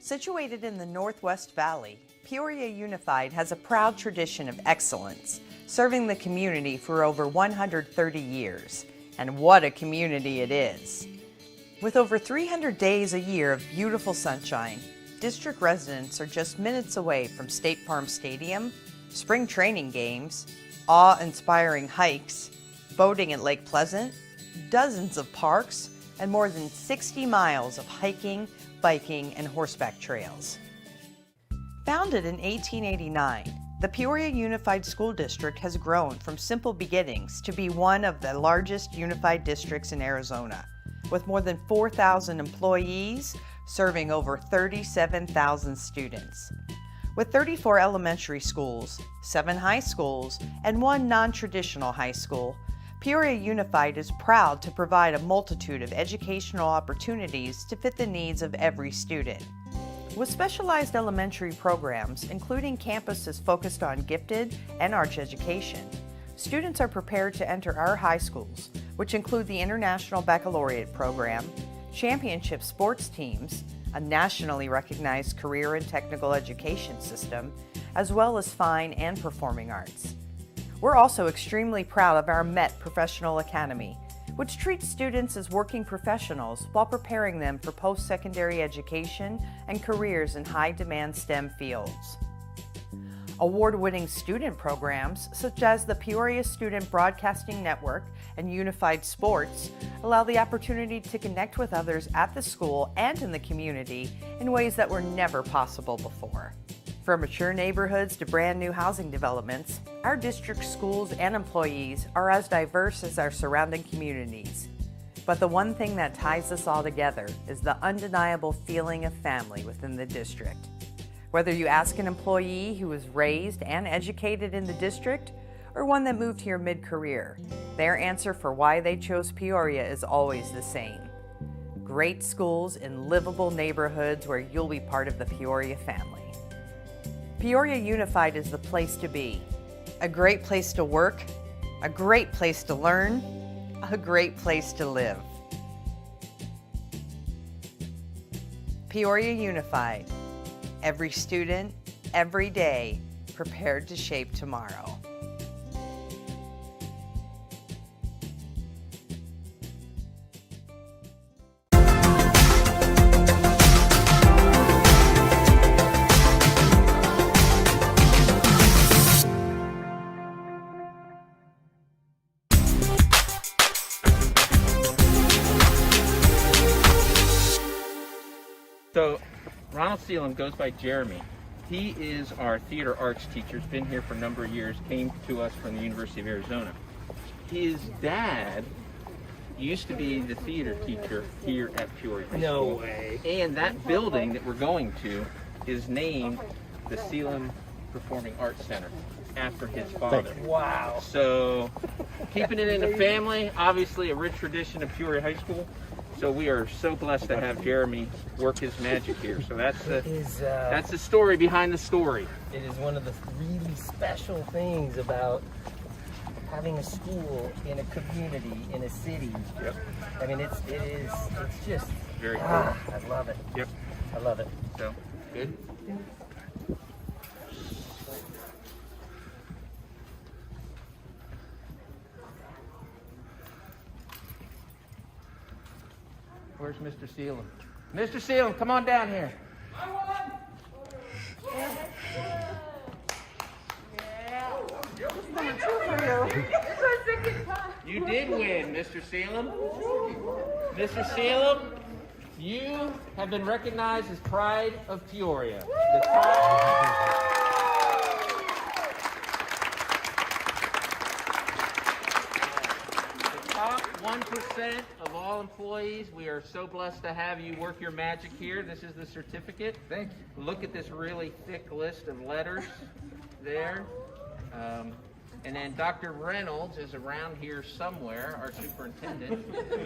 Situated in the Northwest Valley, Peoria Unified has a proud tradition of excellence, serving the community for over 130 years. And what a community it is! With over 300 days a year of beautiful sunshine, district residents are just minutes away from State Farm Stadium, spring training games, awe-inspiring hikes, boating at Lake Pleasant, dozens of parks, and more than 60 miles of hiking, biking, and horseback trails. Founded in 1889, the Peoria Unified School District has grown from simple beginnings to be one of the largest unified districts in Arizona, with more than 4,000 employees serving over 37,000 students. With 34 elementary schools, 7 high schools, and 1 non-traditional high school, Peoria Unified is proud to provide a multitude of educational opportunities to fit the needs of every student. With specialized elementary programs, including campuses focused on gifted and arts education, students are prepared to enter our high schools, which include the International Baccalaureate program, championship sports teams, a nationally recognized career and technical education system, as well as fine and performing arts. We're also extremely proud of our MET Professional Academy, which treats students as working professionals while preparing them for post-secondary education and careers in high-demand STEM fields. Award-winning student programs, such as the Peoria Student Broadcasting Network and Unified Sports, allow the opportunity to connect with others at the school and in the community in ways that were never possible before. From mature neighborhoods to brand new housing developments, our district schools and employees are as diverse as our surrounding communities. But the one thing that ties us all together is the undeniable feeling of family within the district. Whether you ask an employee who was raised and educated in the district or one that moved here mid-career, their answer for why they chose Peoria is always the same. Great schools in livable neighborhoods where you'll be part of the Peoria family. Peoria Unified is the place to be. A great place to work, a great place to learn, a great place to live. Peoria Unified. Every student, every day, prepared to shape tomorrow. So, Ronald Seelam goes by Jeremy. He is our theater arts teacher. He's been here for a number of years, came to us from the University of Arizona. His dad used to be the theater teacher here at Peoria High No School. way. And that building that we're going to is named the Seelam Performing Arts Center after his father. Wow. So, keeping it in the family, obviously a rich tradition of Peoria High School. So we are so blessed to have Jeremy work his magic here. So that's the story behind the story. It is one of the really special things about having a school in a community, in a city. Yep. I mean, it's just Very cool. I love it. Yep. I love it. So, good. Where's Mr. Seelam? Mr. Seelam, come on down here. You did win, Mr. Seelam. Mr. Seelam, you have been recognized as Pride of Peoria. The top 1% of all employees. We are so blessed to have you work your magic here. This is the certificate. Thank you. Look at this really thick list of letters there. And then Dr. Reynolds is around here somewhere, our superintendent,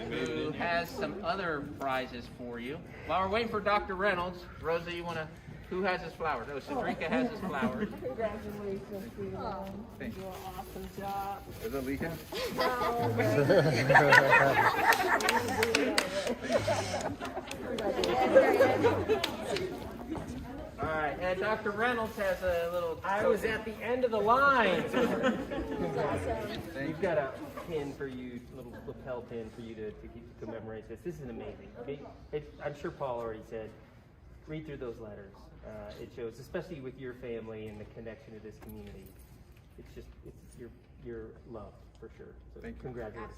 who has some other prizes for you. While we're waiting for Dr. Reynolds, Rosa, you want to, who has his flowers? Oh, Cedrica has his flowers. Congratulations, Stephen. Thank You do an awesome job. Is it leaking? No, All right, and Dr. Reynolds has a little. I was at the end of the line. We've got a pin for you, little lapel pin for you to commemorate this. This is amazing. I'm sure Paul already said, read through those letters. It shows, especially with your family and the connection to this community. It's just, you're loved for sure. So congratulations.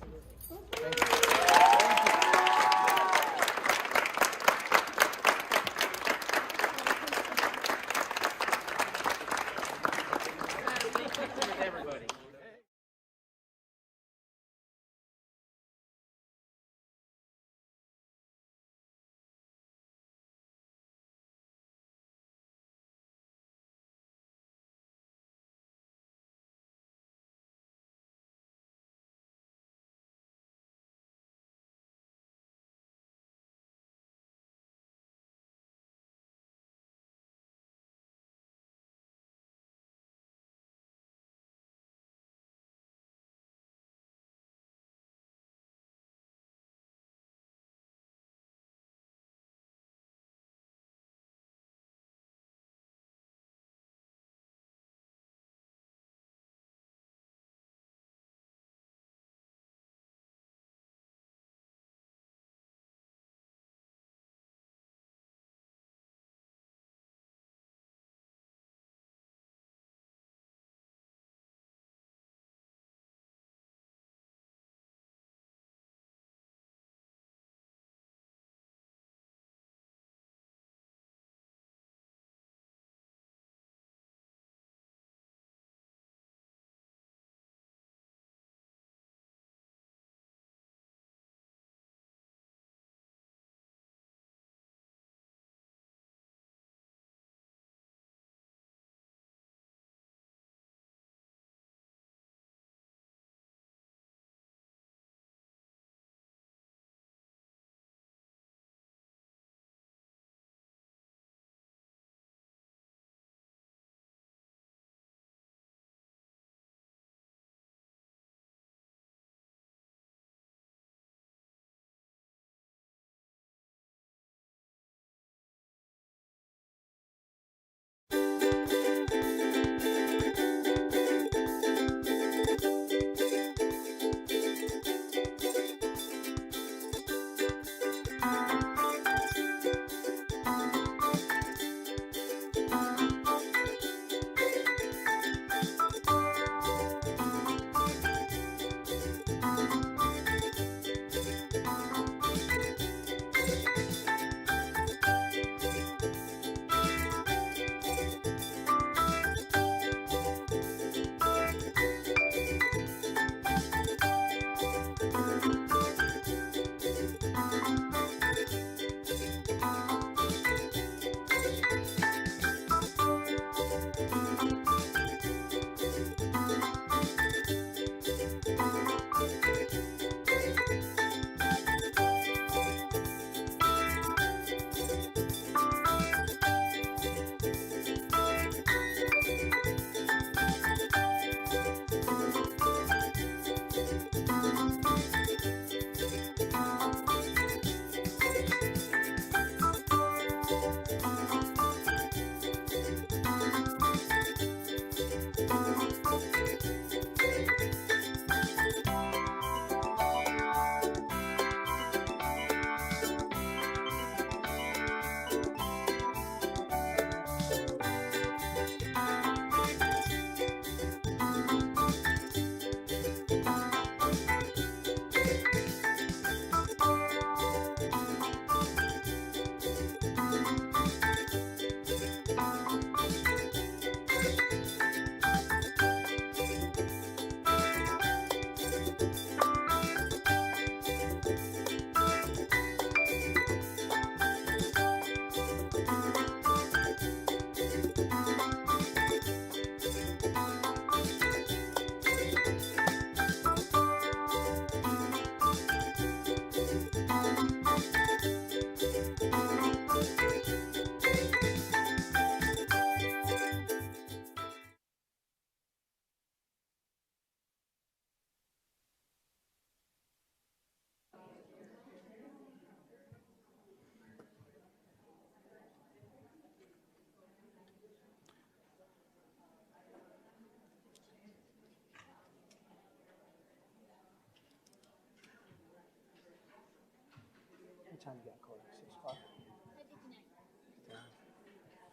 time you got, Corey? 6 o'clock?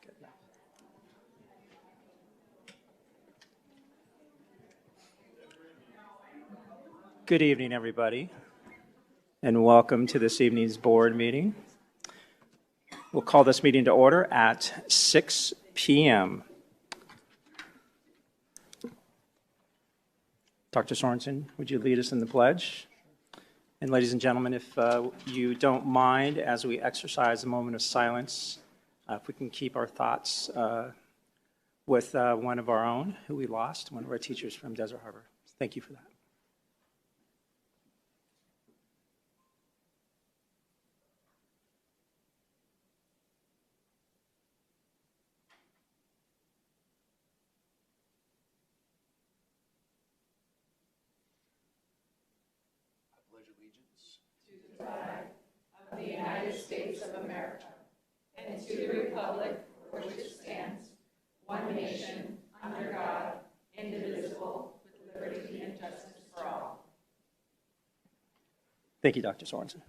Good enough. Good evening, everybody, and welcome to this evening's board meeting. We'll call this meeting to order at 6 p.m. Dr. Sorensen, would you lead us in the pledge? And ladies and gentlemen, if you don't mind, as we exercise a moment of silence, if we can keep our thoughts with one of our own who we lost, one of our teachers from Desert Harbor. Thank you for that. Thank you, Dr. Sorensen.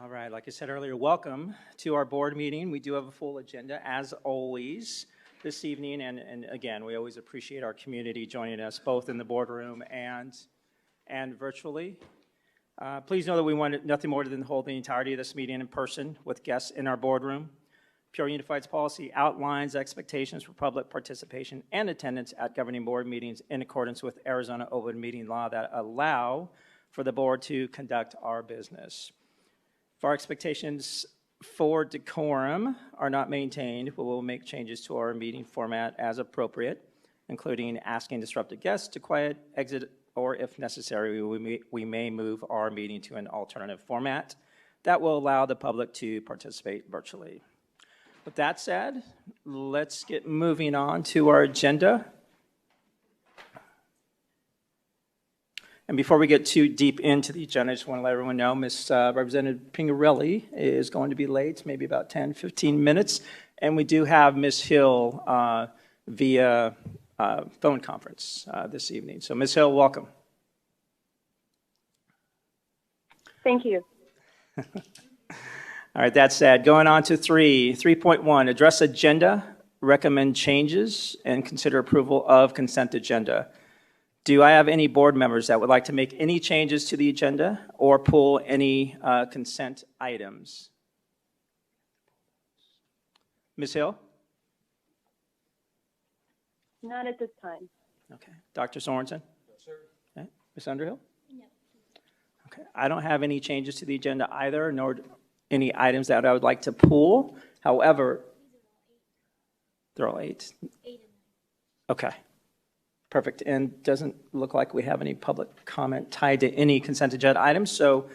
All right, like I said earlier, welcome to our board meeting. We do have a full agenda, as always, this evening. And again, we always appreciate our community joining us, both in the boardroom and virtually. Please know that we want nothing more than hold the entirety of this meeting in person with guests in our boardroom. Peoria Unified's policy outlines expectations for public participation and attendance at governing board meetings in accordance with Arizona open meeting law that allow for the board to conduct our business. If our expectations for decorum are not maintained, we will make changes to our meeting format as appropriate, including asking disruptive guests to quiet, exit, or if necessary, we may move our meeting to an alternative format that will allow the public to participate virtually. With that said, let's get moving on to our agenda. And before we get too deep into the agenda, I just want to let everyone know Ms. Representative Pingarelli is going to be late, maybe about 10, 15 minutes. And we do have Ms. Hill via phone conference this evening. So Ms. Hill, welcome. Thank you. All right, that said, going on to 3.1, address agenda, recommend changes, and consider approval of consent agenda. Do I have any board members that would like to make any changes to the agenda or pull any consent items? Ms. Hill? Not at this time. Okay. Dr. Sorensen? No, sir. Okay. Ms. Underhill? No. Okay. I don't have any changes to the agenda either, nor any items that I would like to pull. However, they're all 8? 8. Okay. Perfect. And doesn't look like we have any public comment tied to any consent agenda items. So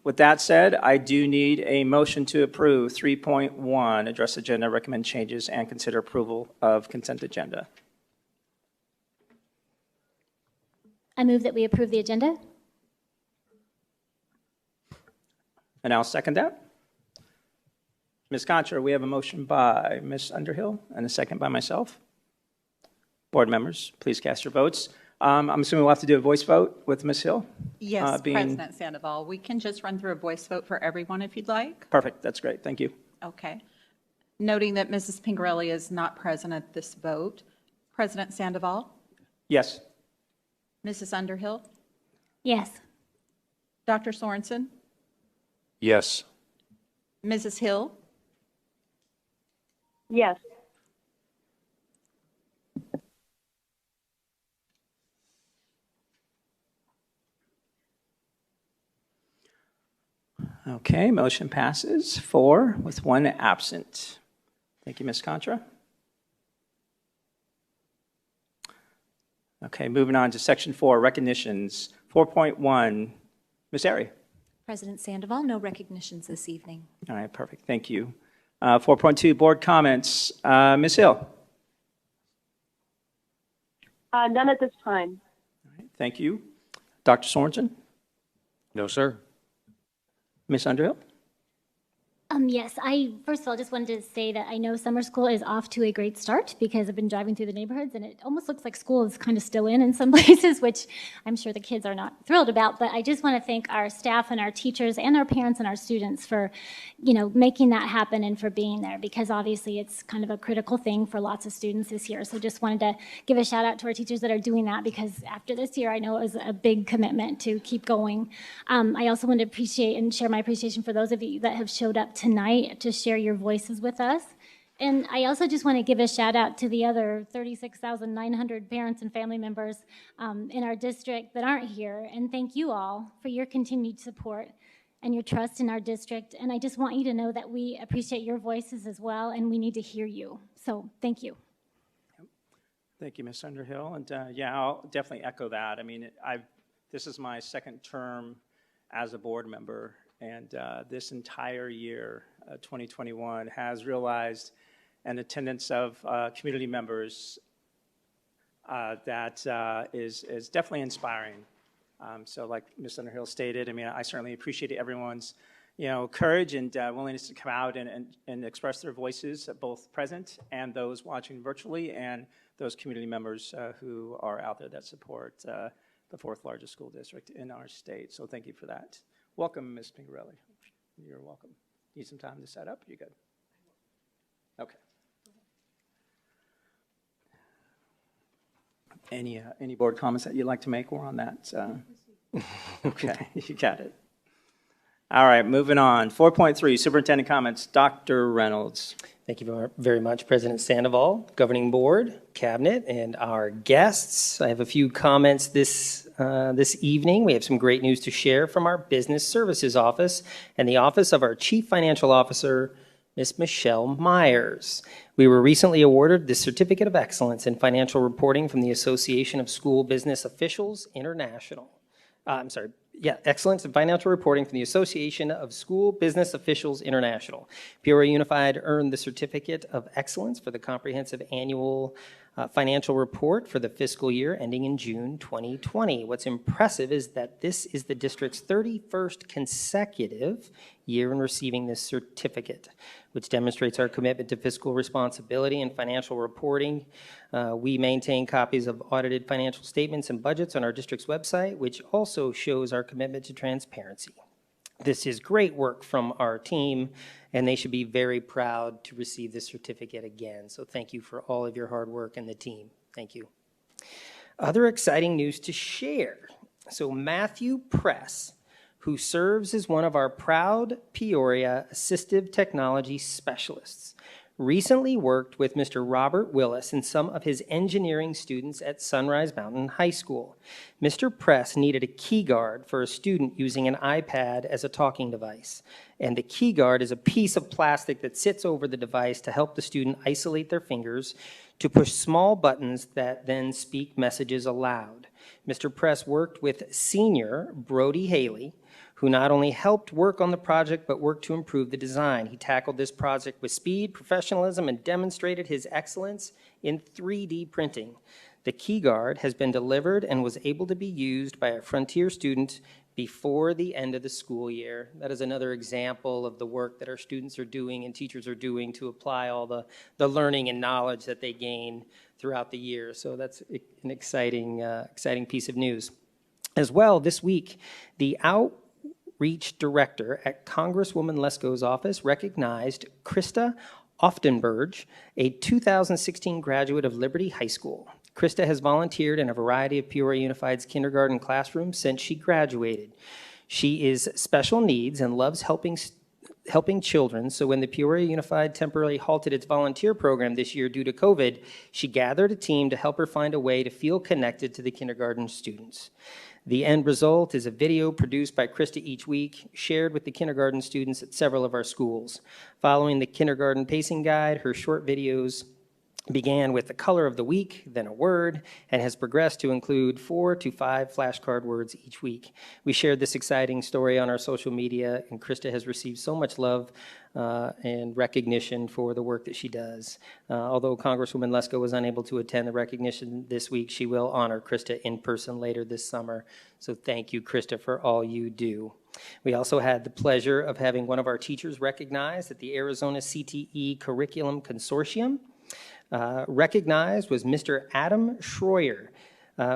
with that said, I do need a motion to approve 3.1, address agenda, recommend changes, and consider approval of consent agenda. I move that we approve the agenda. And I'll second that. Ms. Contra, we have a motion by Ms. Underhill and a second by myself. Board members, please cast your votes. I'm assuming we'll have to do a voice vote with Ms. Hill? Yes, President Sandoval. We can just run through a voice vote for everyone if you'd like. Perfect. That's great. Thank you. Okay. Noting that Mrs. Pingarelli is not present at this vote, President Sandoval, Yes. Mrs. Underhill, Yes. Dr. Sorensen, Yes. Mrs. Hill, Yes. Okay, motion passes 4 with 1 absent. Thank you, Ms. Contra. Okay, moving on to section 4, recognitions. 4.1, Ms. Ari. President Sandoval, no recognitions this evening. All right, perfect. Thank you. 4.2, board comments. Ms. Hill. None at this time. All right, thank you. Dr. Sorensen. No, sir. Ms. Underhill. Yes, I first of all just wanted to say that I know summer school is off to a great start because I've been driving through the neighborhoods and it almost looks like school is kind of still in some places, which I'm sure the kids are not thrilled about. But I just want to thank our staff and our teachers and our parents and our students for, making that happen and for being there because obviously it's kind of a critical thing for lots of students this year. So just wanted to give a shout out to our teachers that are doing that because after this year, I know it was a big commitment to keep going. I also want to appreciate and share my appreciation for those of you that have showed up tonight to share your voices with us. And I also just want to give a shout out to the other 36,900 parents and family members in our district that aren't here. And thank you all for your continued support and your trust in our district. And I just want you to know that we appreciate your voices as well, and we need to hear you. So thank you. Thank you, Ms. Underhill. And yeah, I'll definitely echo that. I mean, this is my second term as a board member, and this entire year, 2021, has realized an attendance of community members that is definitely inspiring. So like Ms. Underhill stated, I mean, I certainly appreciate everyone's, courage and willingness to come out and express their voices, both present and those watching virtually, and those community members who are out there that support the fourth largest school district in our state. So thank you for that. Welcome, Ms. Pingarelli. You're welcome. Need some time to set up? You good? Okay. Any board comments that you'd like to make? We're on that. Okay, you got it. All right, moving on. 4.3, Superintendent comments. Dr. Reynolds. Thank you very much, President Sandoval, Governing Board, Cabinet, and our guests. I have a few comments this evening. We have some great news to share from our Business Services Office and the Office of our Chief Financial Officer, Ms. Michelle Myers. We were recently awarded the Certificate of Excellence in Financial Reporting from the Association of School Business Officials International. Excellence in Financial Reporting from the Association of School Business Officials International. Peoria Unified earned the Certificate of Excellence for the comprehensive annual financial report for the fiscal year ending in June 2020. What's impressive is that this is the district's 31st consecutive year in receiving this certificate, which demonstrates our commitment to fiscal responsibility and financial reporting. We maintain copies of audited financial statements and budgets on our district's website, which also shows our commitment to transparency. This is great work from our team, and they should be very proud to receive this certificate again. So thank you for all of your hard work and the team. Thank you. Other exciting news to share. So Matthew Press, who serves as one of our proud Peoria assistive technology specialists, recently worked with Mr. Robert Willis and some of his engineering students at Sunrise Mountain High School. Mr. Press needed a key guard for a student using an iPad as a talking device. And the key guard is a piece of plastic that sits over the device to help the student isolate their fingers to push small buttons that then speak messages aloud. Mr. Press worked with senior Brody Haley, who not only helped work on the project, but worked to improve the design. He tackled this project with speed, professionalism, and demonstrated his excellence in 3D printing. The key guard has been delivered and was able to be used by a Frontier student before the end of the school year. That is another example of the work that our students are doing and teachers are doing to apply all the learning and knowledge that they gain throughout the year. So that's an exciting piece of news. As well, this week, the Outreach Director at Congresswoman Lesko's office recognized Krista Oftenberg, a 2016 graduate of Liberty High School. Krista has volunteered in a variety of Peoria Unified's kindergarten classrooms since she graduated. She is special needs and loves helping children, so when the Peoria Unified temporarily halted its volunteer program this year due to COVID, she gathered a team to help her find a way to feel connected to the kindergarten students. The end result is a video produced by Krista each week, shared with the kindergarten students at several of our schools. Following the kindergarten pacing guide, her short videos began with the color of the week, then a word, and has progressed to include 4 to 5 flashcard words each week. We shared this exciting story on our social media, and Krista has received so much love and recognition for the work that she does. Although Congresswoman Lesko was unable to attend the recognition this week, she will honor Krista in person later this summer. So thank you, Krista, for all you do. We also had the pleasure of having one of our teachers recognized at the Arizona CTE Curriculum Consortium. Recognized was Mr. Adam Schroyer,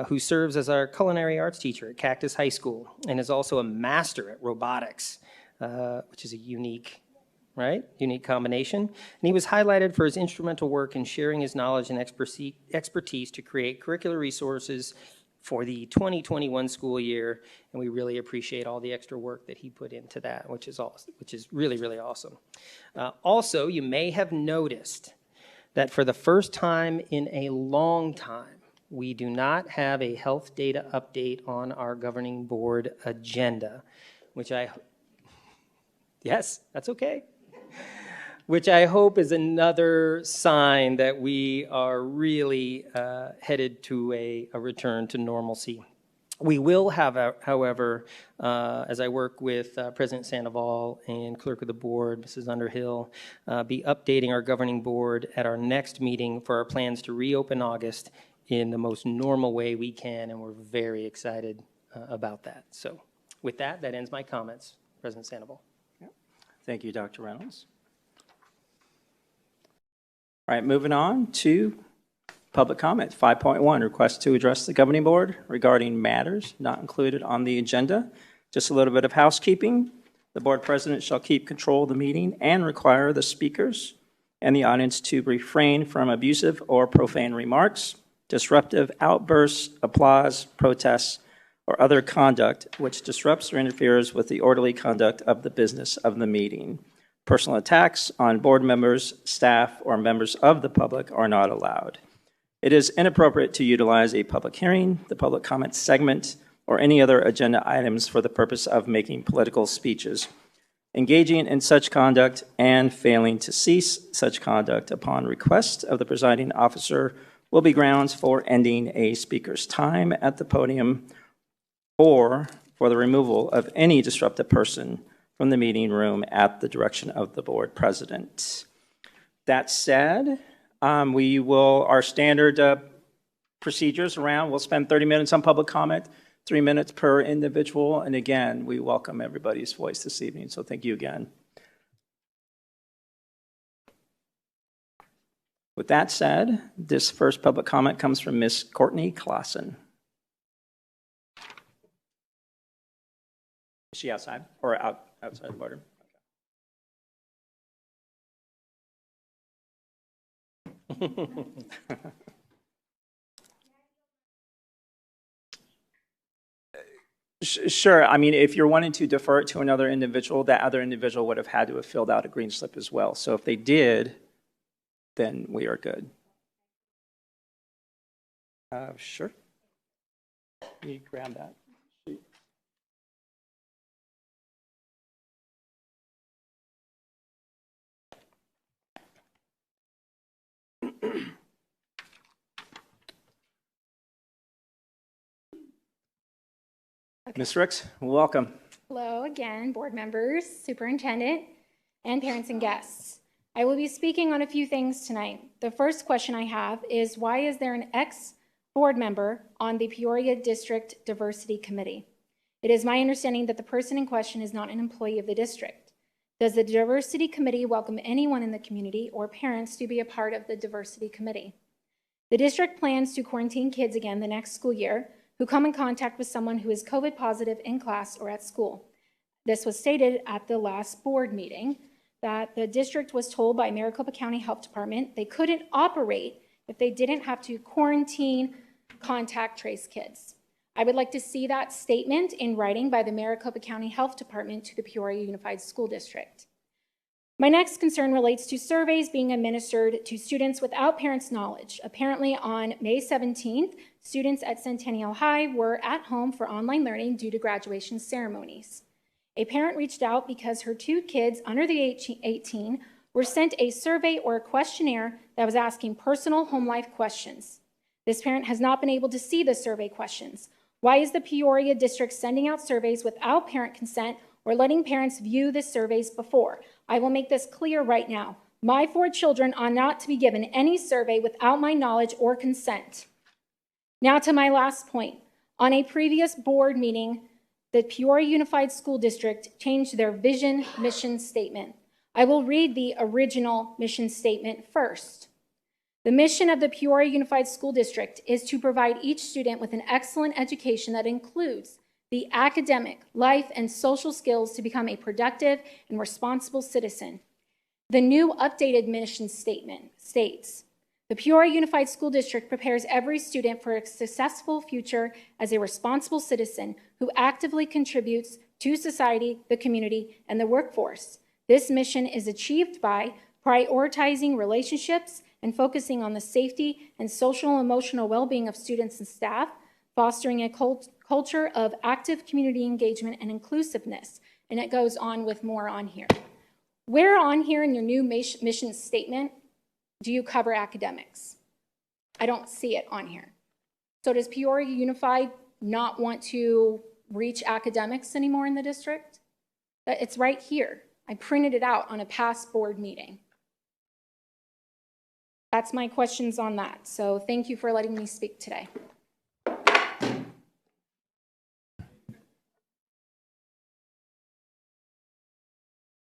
who serves as our culinary arts teacher at Cactus High School and is also a master at robotics, which is a unique combination. And he was highlighted for his instrumental work in sharing his knowledge and expertise to create curricular resources for the 2021 school year, and we really appreciate all the extra work that he put into that, which is really, really awesome. Also, you may have noticed that for the first time in a long time, we do not have a health data update on our governing board agenda, yes, that's okay. Which I hope is another sign that we are really headed to a return to normalcy. We will have, however, as I work with President Sandoval and Clerk of the Board, Mrs. Underhill, be updating our governing board at our next meeting for our plans to reopen August in the most normal way we can, and we're very excited about that. So with that ends my comments. President Sandoval. Thank you, Dr. Reynolds. All right, moving on to public comment. 5.1, request to address the governing board regarding matters not included on the agenda. Just a little bit of housekeeping. The board president shall keep control of the meeting and require the speakers and the audience to refrain from abusive or profane remarks, disruptive outbursts, applause, protests, or other conduct which disrupts or interferes with the orderly conduct of the business of the meeting. Personal attacks on board members, staff, or members of the public are not allowed. It is inappropriate to utilize a public hearing, the public comment segment, or any other agenda items for the purpose of making political speeches. Engaging in such conduct and failing to cease such conduct upon request of the presiding officer will be grounds for ending a speaker's time at the podium or for the removal of any disruptive person from the meeting room at the direction of the board president. That said, our standard procedures around, we'll spend 30 minutes on public comment, 3 minutes per individual, and again, we welcome everybody's voice this evening, so thank you again. With that said, this first public comment comes from Ms. Courtney Clausen. Is she outside or outside the boardroom? Okay. Sure. I mean, if you're wanting to defer it to another individual, that other individual would have had to have filled out a green slip as well. So if they did, then we are good. Sure. Can you grab that? Okay. Ms. Ricks, welcome. Hello again, board members, superintendent, and parents and guests. I will be speaking on a few things tonight. The first question I have is, why is there an ex-board member on the Peoria District Diversity Committee? It is my understanding that the person in question is not an employee of the district. Does the Diversity Committee welcome anyone in the community or parents to be a part of the Diversity Committee? The district plans to quarantine kids again the next school year who come in contact with someone who is COVID positive in class or at school. This was stated at the last board meeting that the district was told by Maricopa County Health Department they couldn't operate if they didn't have to quarantine contact trace kids. I would like to see that statement in writing by the Maricopa County Health Department to the Peoria Unified School District. My next concern relates to surveys being administered to students without parents' knowledge. Apparently on May 17th, students at Centennial High were at home for online learning due to graduation ceremonies. A parent reached out because her 2 kids under the age 18 were sent a survey or a questionnaire that was asking personal home life questions. This parent has not been able to see the survey questions. Why is the Peoria district sending out surveys without parent consent or letting parents view the surveys before? I will make this clear right now. My 4 children are not to be given any survey without my knowledge or consent. Now to my last point. On a previous board meeting, the Peoria Unified School District changed their vision mission statement. I will read the original mission statement first. The mission of the Peoria Unified School District is to provide each student with an excellent education that includes the academic, life, and social skills to become a productive and responsible citizen. The new updated mission statement states, the Peoria Unified School District prepares every student for a successful future as a responsible citizen who actively contributes to society, the community, and the workforce. This mission is achieved by prioritizing relationships and focusing on the safety and social and emotional well-being of students and staff, fostering a culture of active community engagement and inclusiveness. And it goes on with more on here. Where on here in your new mission statement do you cover academics? I don't see it on here. So does Peoria Unified not want to reach academics anymore in the district? It's right here. I printed it out on a past board meeting. That's my questions on that. So thank you for letting me speak today.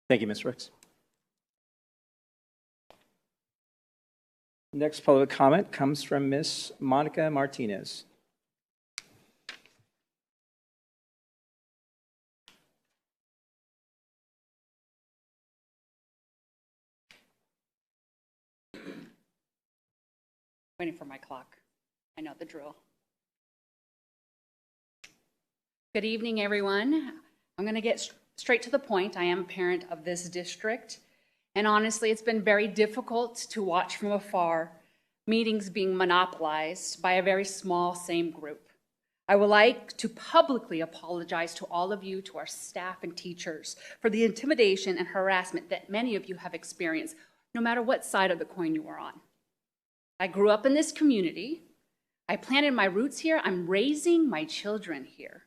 Thank you, Ms. Ricks. Next public comment comes from Ms. Monica Martinez. Waiting for my clock. I know the drill. Good evening, everyone. I'm going to get straight to the point. I am a parent of this district, and honestly, it's been very difficult to watch from afar meetings being monopolized by a very small same group. I would like to publicly apologize to all of you, to our staff and teachers, for the intimidation and harassment that many of you have experienced, no matter what side of the coin you are on. I grew up in this community. I planted my roots here. I'm raising my children here.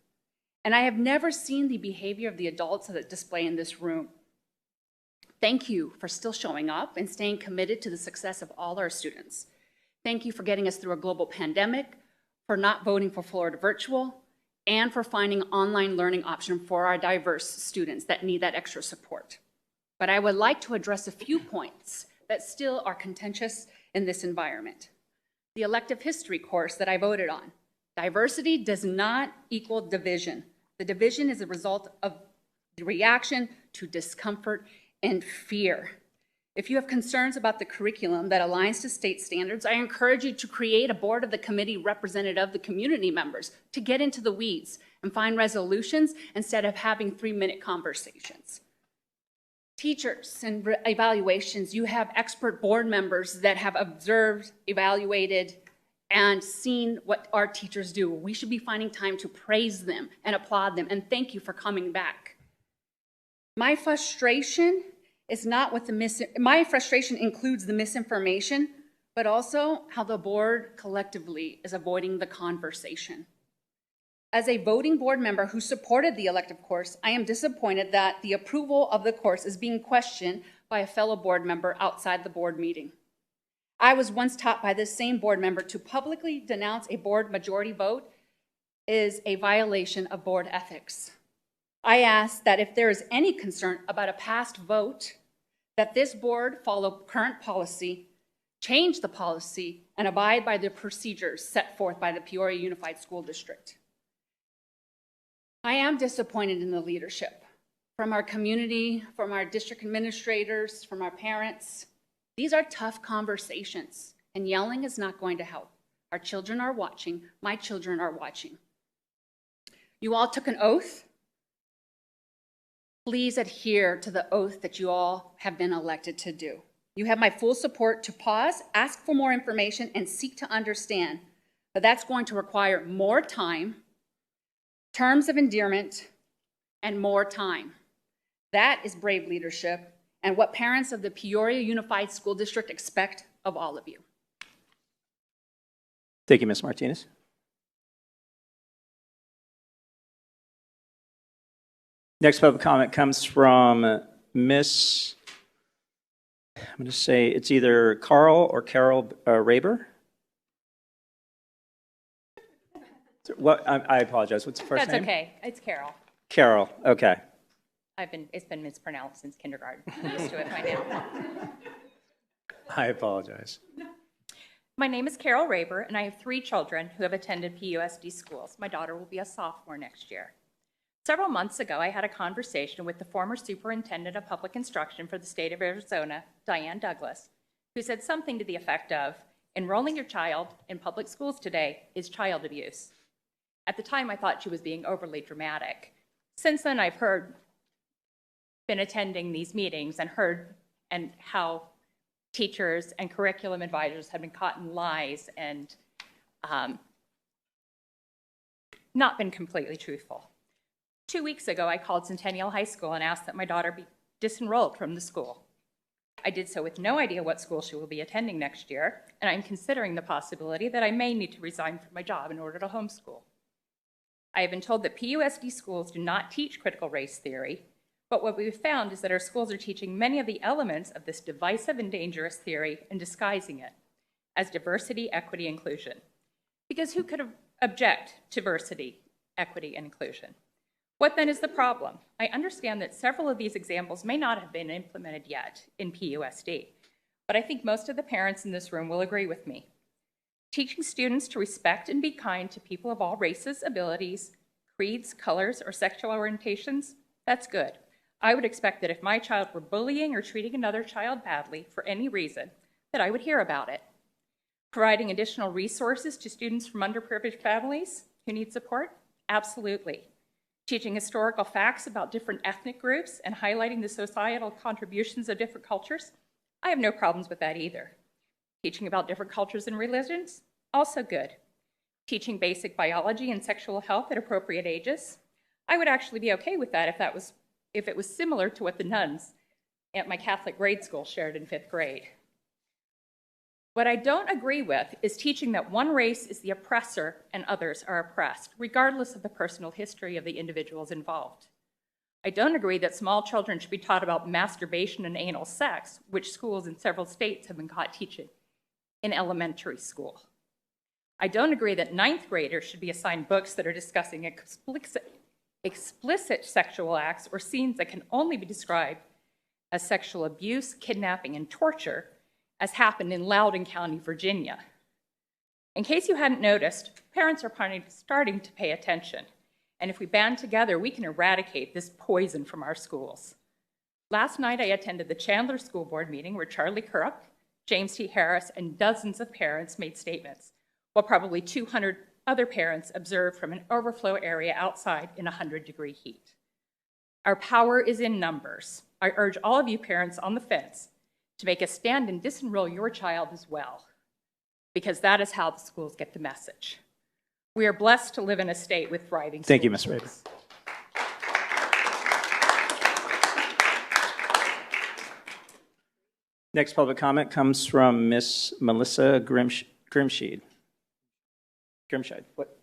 And I have never seen the behavior of the adults that display in this room. Thank you for still showing up and staying committed to the success of all our students. Thank you for getting us through a global pandemic, for not voting for Florida virtual, and for finding an online learning option for our diverse students that need that extra support. But I would like to address a few points that still are contentious in this environment. The elective history course that I voted on. Diversity does not equal division. The division is a result of the reaction to discomfort and fear. If you have concerns about the curriculum that aligns to state standards, I encourage you to create a board of the committee representative of the community members to get into the weeds and find resolutions instead of having 3-minute conversations. Teachers and evaluations, you have expert board members that have observed, evaluated, and seen what our teachers do. We should be finding time to praise them and applaud them, and thank you for coming back. My frustration is not with my frustration includes the misinformation, but also how the board collectively is avoiding the conversation. As a voting board member who supported the elective course, I am disappointed that the approval of the course is being questioned by a fellow board member outside the board meeting. I was once taught by this same board member to publicly denounce a board majority vote is a violation of board ethics. I ask that if there is any concern about a past vote, that this board follow current policy, change the policy, and abide by the procedures set forth by the Peoria Unified School District. I am disappointed in the leadership from our community, from our district administrators, from our parents. These are tough conversations, and yelling is not going to help. Our children are watching. My children are watching. You all took an oath. Please adhere to the oath that you all have been elected to do. You have my full support to pause, ask for more information, and seek to understand. But that's going to require more time, terms of endearment, and more time. That is brave leadership and what parents of the Peoria Unified School District expect of all of you. Thank you, Ms. Martinez. Next public comment comes from Miss, I'm going to say it's either Carl or Carol Raber. What? I apologize. What's the first name? That's okay. It's Carol. Carol, okay. It's been mispronounced since kindergarten. I'm used to it by now. I apologize. My name is Carol Raber, and I have 3 children who have attended PUSD schools. My daughter will be a sophomore next year. Several months ago, I had a conversation with the former Superintendent of Public Instruction for the state of Arizona, Diane Douglas, who said something to the effect of, enrolling your child in public schools today is child abuse. At the time, I thought she was being overly dramatic. Since then, I've been attending these meetings and heard how teachers and curriculum advisors have been caught in lies and not been completely truthful. 2 weeks ago, I called Centennial High School and asked that my daughter be disenrolled from the school. I did so with no idea what school she will be attending next year, and I'm considering the possibility that I may need to resign from my job in order to homeschool. I have been told that PUSD schools do not teach critical race theory, but what we've found is that our schools are teaching many of the elements of this divisive and dangerous theory and disguising it as diversity, equity, inclusion. Because who could object to diversity, equity, and inclusion? What then is the problem? I understand that several of these examples may not have been implemented yet in PUSD, but I think most of the parents in this room will agree with me. Teaching students to respect and be kind to people of all races, abilities, creeds, colors, or sexual orientations, that's good. I would expect that if my child were bullying or treating another child badly for any reason, that I would hear about it. Providing additional resources to students from underprivileged families who need support? Absolutely. Teaching historical facts about different ethnic groups and highlighting the societal contributions of different cultures? I have no problems with that either. Teaching about different cultures and religions? Also good. Teaching basic biology and sexual health at appropriate ages? I would actually be okay with that if it was similar to what the nuns at my Catholic grade school shared in 5th grade. What I don't agree with is teaching that one race is the oppressor and others are oppressed, regardless of the personal history of the individuals involved. I don't agree that small children should be taught about masturbation and anal sex, which schools in several states have been caught teaching in elementary school. I don't agree that 9th graders should be assigned books that are discussing explicit sexual acts or scenes that can only be described as sexual abuse, kidnapping, and torture, as happened in Loudoun County, Virginia. In case you hadn't noticed, parents are starting to pay attention, and if we band together, we can eradicate this poison from our schools. Last night, I attended the Chandler School Board meeting where Charlie Kurup, James T. Harris, and dozens of parents made statements, while probably 200 other parents observed from an overflow area outside in 100-degree heat. Our power is in numbers. I urge all of you parents on the fence to make a stand and disenroll your child as well, because that is how the schools get the message. We are blessed to live in a state with thriving schools. Thank you, Ms. Raber. Next public comment comes from Ms. Melissa Grimshed. What?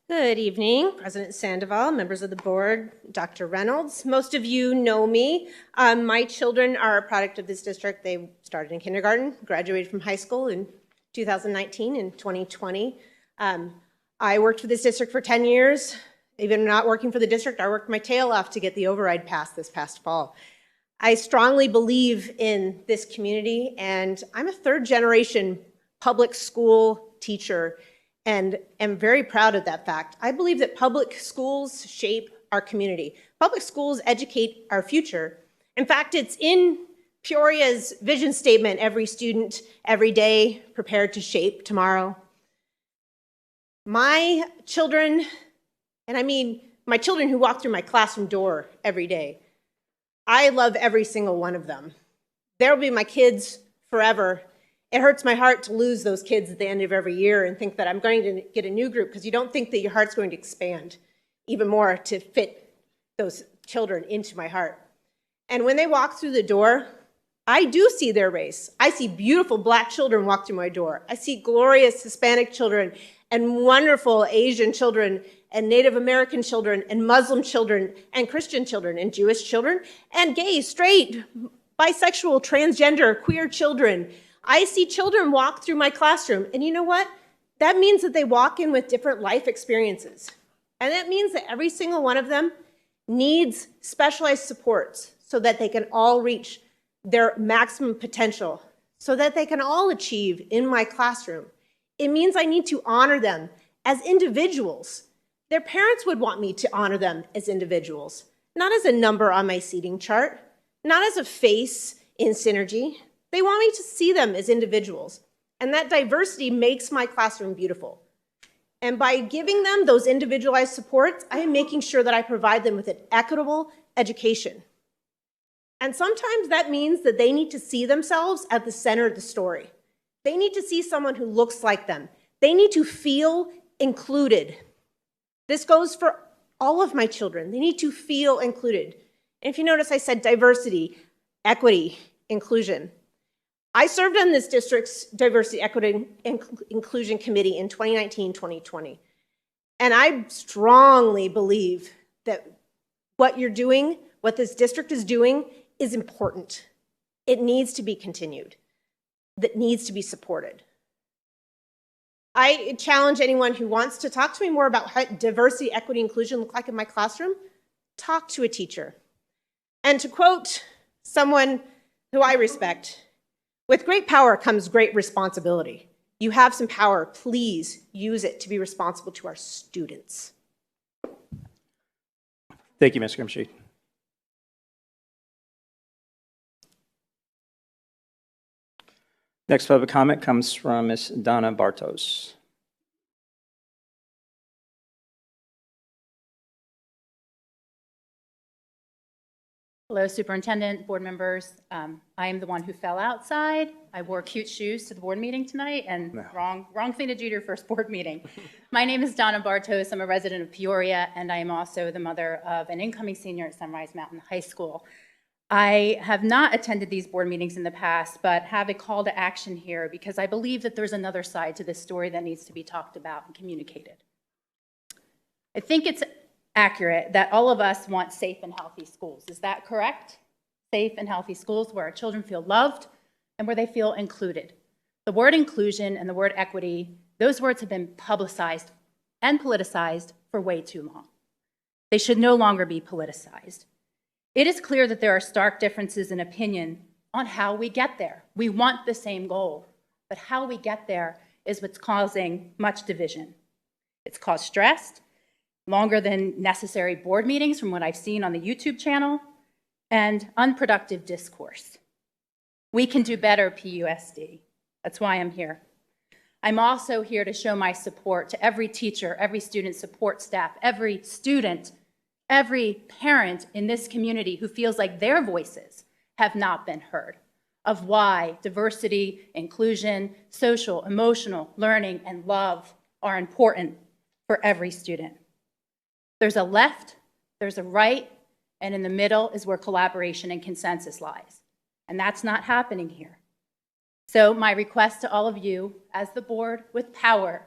Good evening, President Sandoval, members of the board, Dr. Reynolds. Most of you know me. My children are a product of this district. They started in kindergarten, graduated from high school in 2019 and 2020. I worked for this district for 10 years. Even not working for the district, I worked my tail off to get the override passed this past fall. I strongly believe in this community, and I'm a third-generation public school teacher and am very proud of that fact. I believe that public schools shape our community. Public schools educate our future. In fact, it's in Peoria's vision statement, every student, every day, prepared to shape tomorrow. My children, and I mean my children who walk through my classroom door every day, I love every single one of them. They'll be my kids forever. It hurts my heart to lose those kids at the end of every year and think that I'm going to get a new group, because you don't think that your heart's going to expand even more to fit those children into my heart. And when they walk through the door, I do see their race. I see beautiful Black children walk through my door. I see glorious Hispanic children and wonderful Asian children and Native American children and Muslim children and Christian children and Jewish children and gay, straight, bisexual, transgender, queer children. I see children walk through my classroom, and you know what? That means that they walk in with different life experiences. And that means that every single one of them needs specialized supports so that they can all reach their maximum potential, so that they can all achieve in my classroom. It means I need to honor them as individuals. Their parents would want me to honor them as individuals, not as a number on my seating chart, not as a face in Synergy. They want me to see them as individuals. And that diversity makes my classroom beautiful. And by giving them those individualized supports, I am making sure that I provide them with an equitable education. And sometimes that means that they need to see themselves at the center of the story. They need to see someone who looks like them. They need to feel included. This goes for all of my children. They need to feel included. And if you notice, I said diversity, equity, inclusion. I served on this district's Diversity, Equity, and Inclusion Committee in 2019-2020. And I strongly believe that what you're doing, what this district is doing, is important. It needs to be continued. That needs to be supported. I challenge anyone who wants to talk to me more about how diversity, equity, inclusion look like in my classroom, talk to a teacher. And to quote someone who I respect, with great power comes great responsibility. You have some power, please use it to be responsible to our students. Thank you, Ms. Grimshy. Next public comment comes from Ms. Donna Bartos. Hello, Superintendent, board members. I am the one who fell outside. I wore cute shoes to the board meeting tonight, and wrong thing to do to your first board meeting. My name is Donna Bartos. I'm a resident of Peoria, and I am also the mother of an incoming senior at Sunrise Mountain High School. I have not attended these board meetings in the past, but have a call to action here because I believe that there's another side to this story that needs to be talked about and communicated. I think it's accurate that all of us want safe and healthy schools. Is that correct? Safe and healthy schools where our children feel loved and where they feel included. The word inclusion and the word equity, those words have been publicized and politicized for way too long. They should no longer be politicized. It is clear that there are stark differences in opinion on how we get there. We want the same goal, but how we get there is what's causing much division. It's caused stress, longer than necessary board meetings from what I've seen on the YouTube channel, and unproductive discourse. We can do better, PUSD. That's why I'm here. I'm also here to show my support to every teacher, every student support staff, every student, every parent in this community who feels like their voices have not been heard, of why diversity, inclusion, social, emotional, learning, and love are important for every student. There's a left, there's a right, and in the middle is where collaboration and consensus lies. And that's not happening here. So my request to all of you, as the board with power,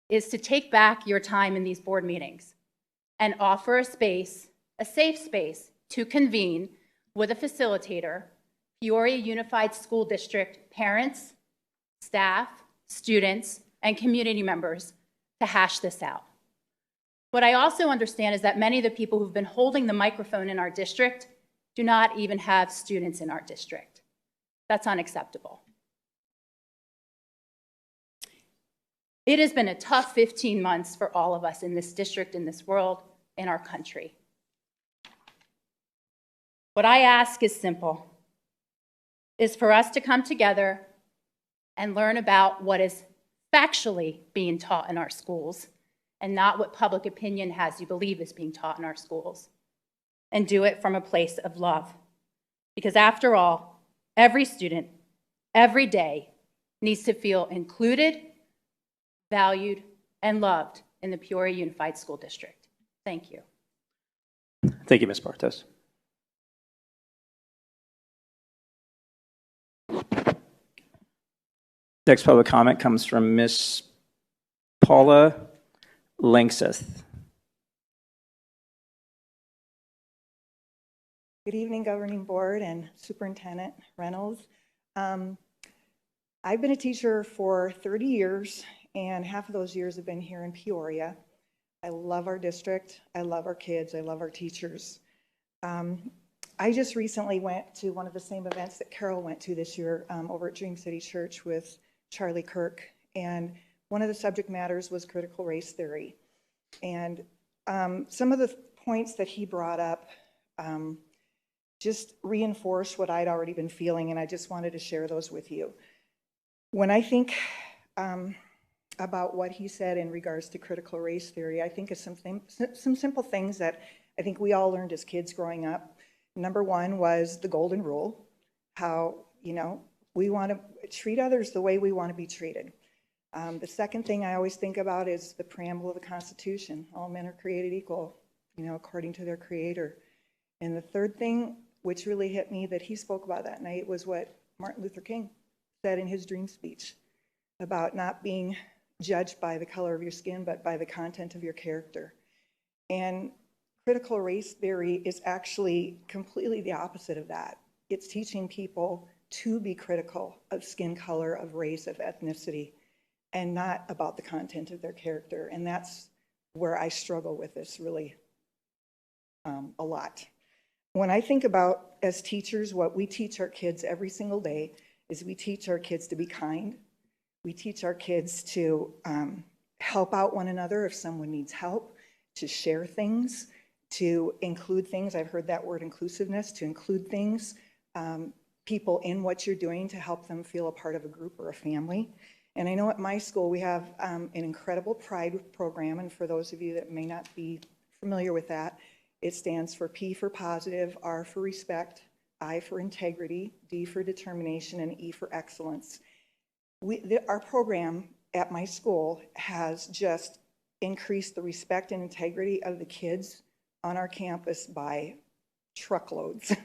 is to take back your time in these board meetings and offer a space, a safe space, to convene with a facilitator, Peoria Unified School District parents, staff, students, and community members to hash this out. What I also understand is that many of the people who've been holding the microphone in our district do not even have students in our district. That's unacceptable. It has been a tough 15 months for all of us in this district, in this world, in our country. What I ask is simple, is for us to come together and learn about what is factually being taught in our schools and not what public opinion has you believe is being taught in our schools, and do it from a place of love. Because after all, every student, every day, needs to feel included, valued, and loved in the Peoria Unified School District. Thank you. Thank you, Ms. Bartos. Next public comment comes from Ms. Paula Langseth. Good evening, Governing Board and Superintendent Reynolds. I've been a teacher for 30 years, and half of those years have been here in Peoria. I love our district. I love our kids. I love our teachers. I just recently went to one of the same events that Carol went to this year over at Dream City Church with Charlie Kirk, and one of the subject matters was critical race theory. And some of the points that he brought up just reinforce what I'd already been feeling, and I just wanted to share those with you. When I think about what he said in regards to critical race theory, I think of some simple things that I think we all learned as kids growing up. Number one was the golden rule, how, we want to treat others the way we want to be treated. The second thing I always think about is the preamble of the Constitution. All men are created equal, according to their Creator. And the third thing, which really hit me that he spoke about that night, was what Martin Luther King said in his dream speech about not being judged by the color of your skin, but by the content of your character. And critical race theory is actually completely the opposite of that. It's teaching people to be critical of skin color, of race, of ethnicity, and not about the content of their character. And that's where I struggle with this really a lot. When I think about, as teachers, what we teach our kids every single day is we teach our kids to be kind. We teach our kids to help out one another if someone needs help, to share things, to include things. I've heard that word inclusiveness, to include things, people in what you're doing to help them feel a part of a group or a family. And I know at my school we have an incredible Pride program, and for those of you that may not be familiar with that, it stands for P for positive, R for respect, I for integrity, D for determination, and E for excellence. Our program at my school has just increased the respect and integrity of the kids on our campus by truckloads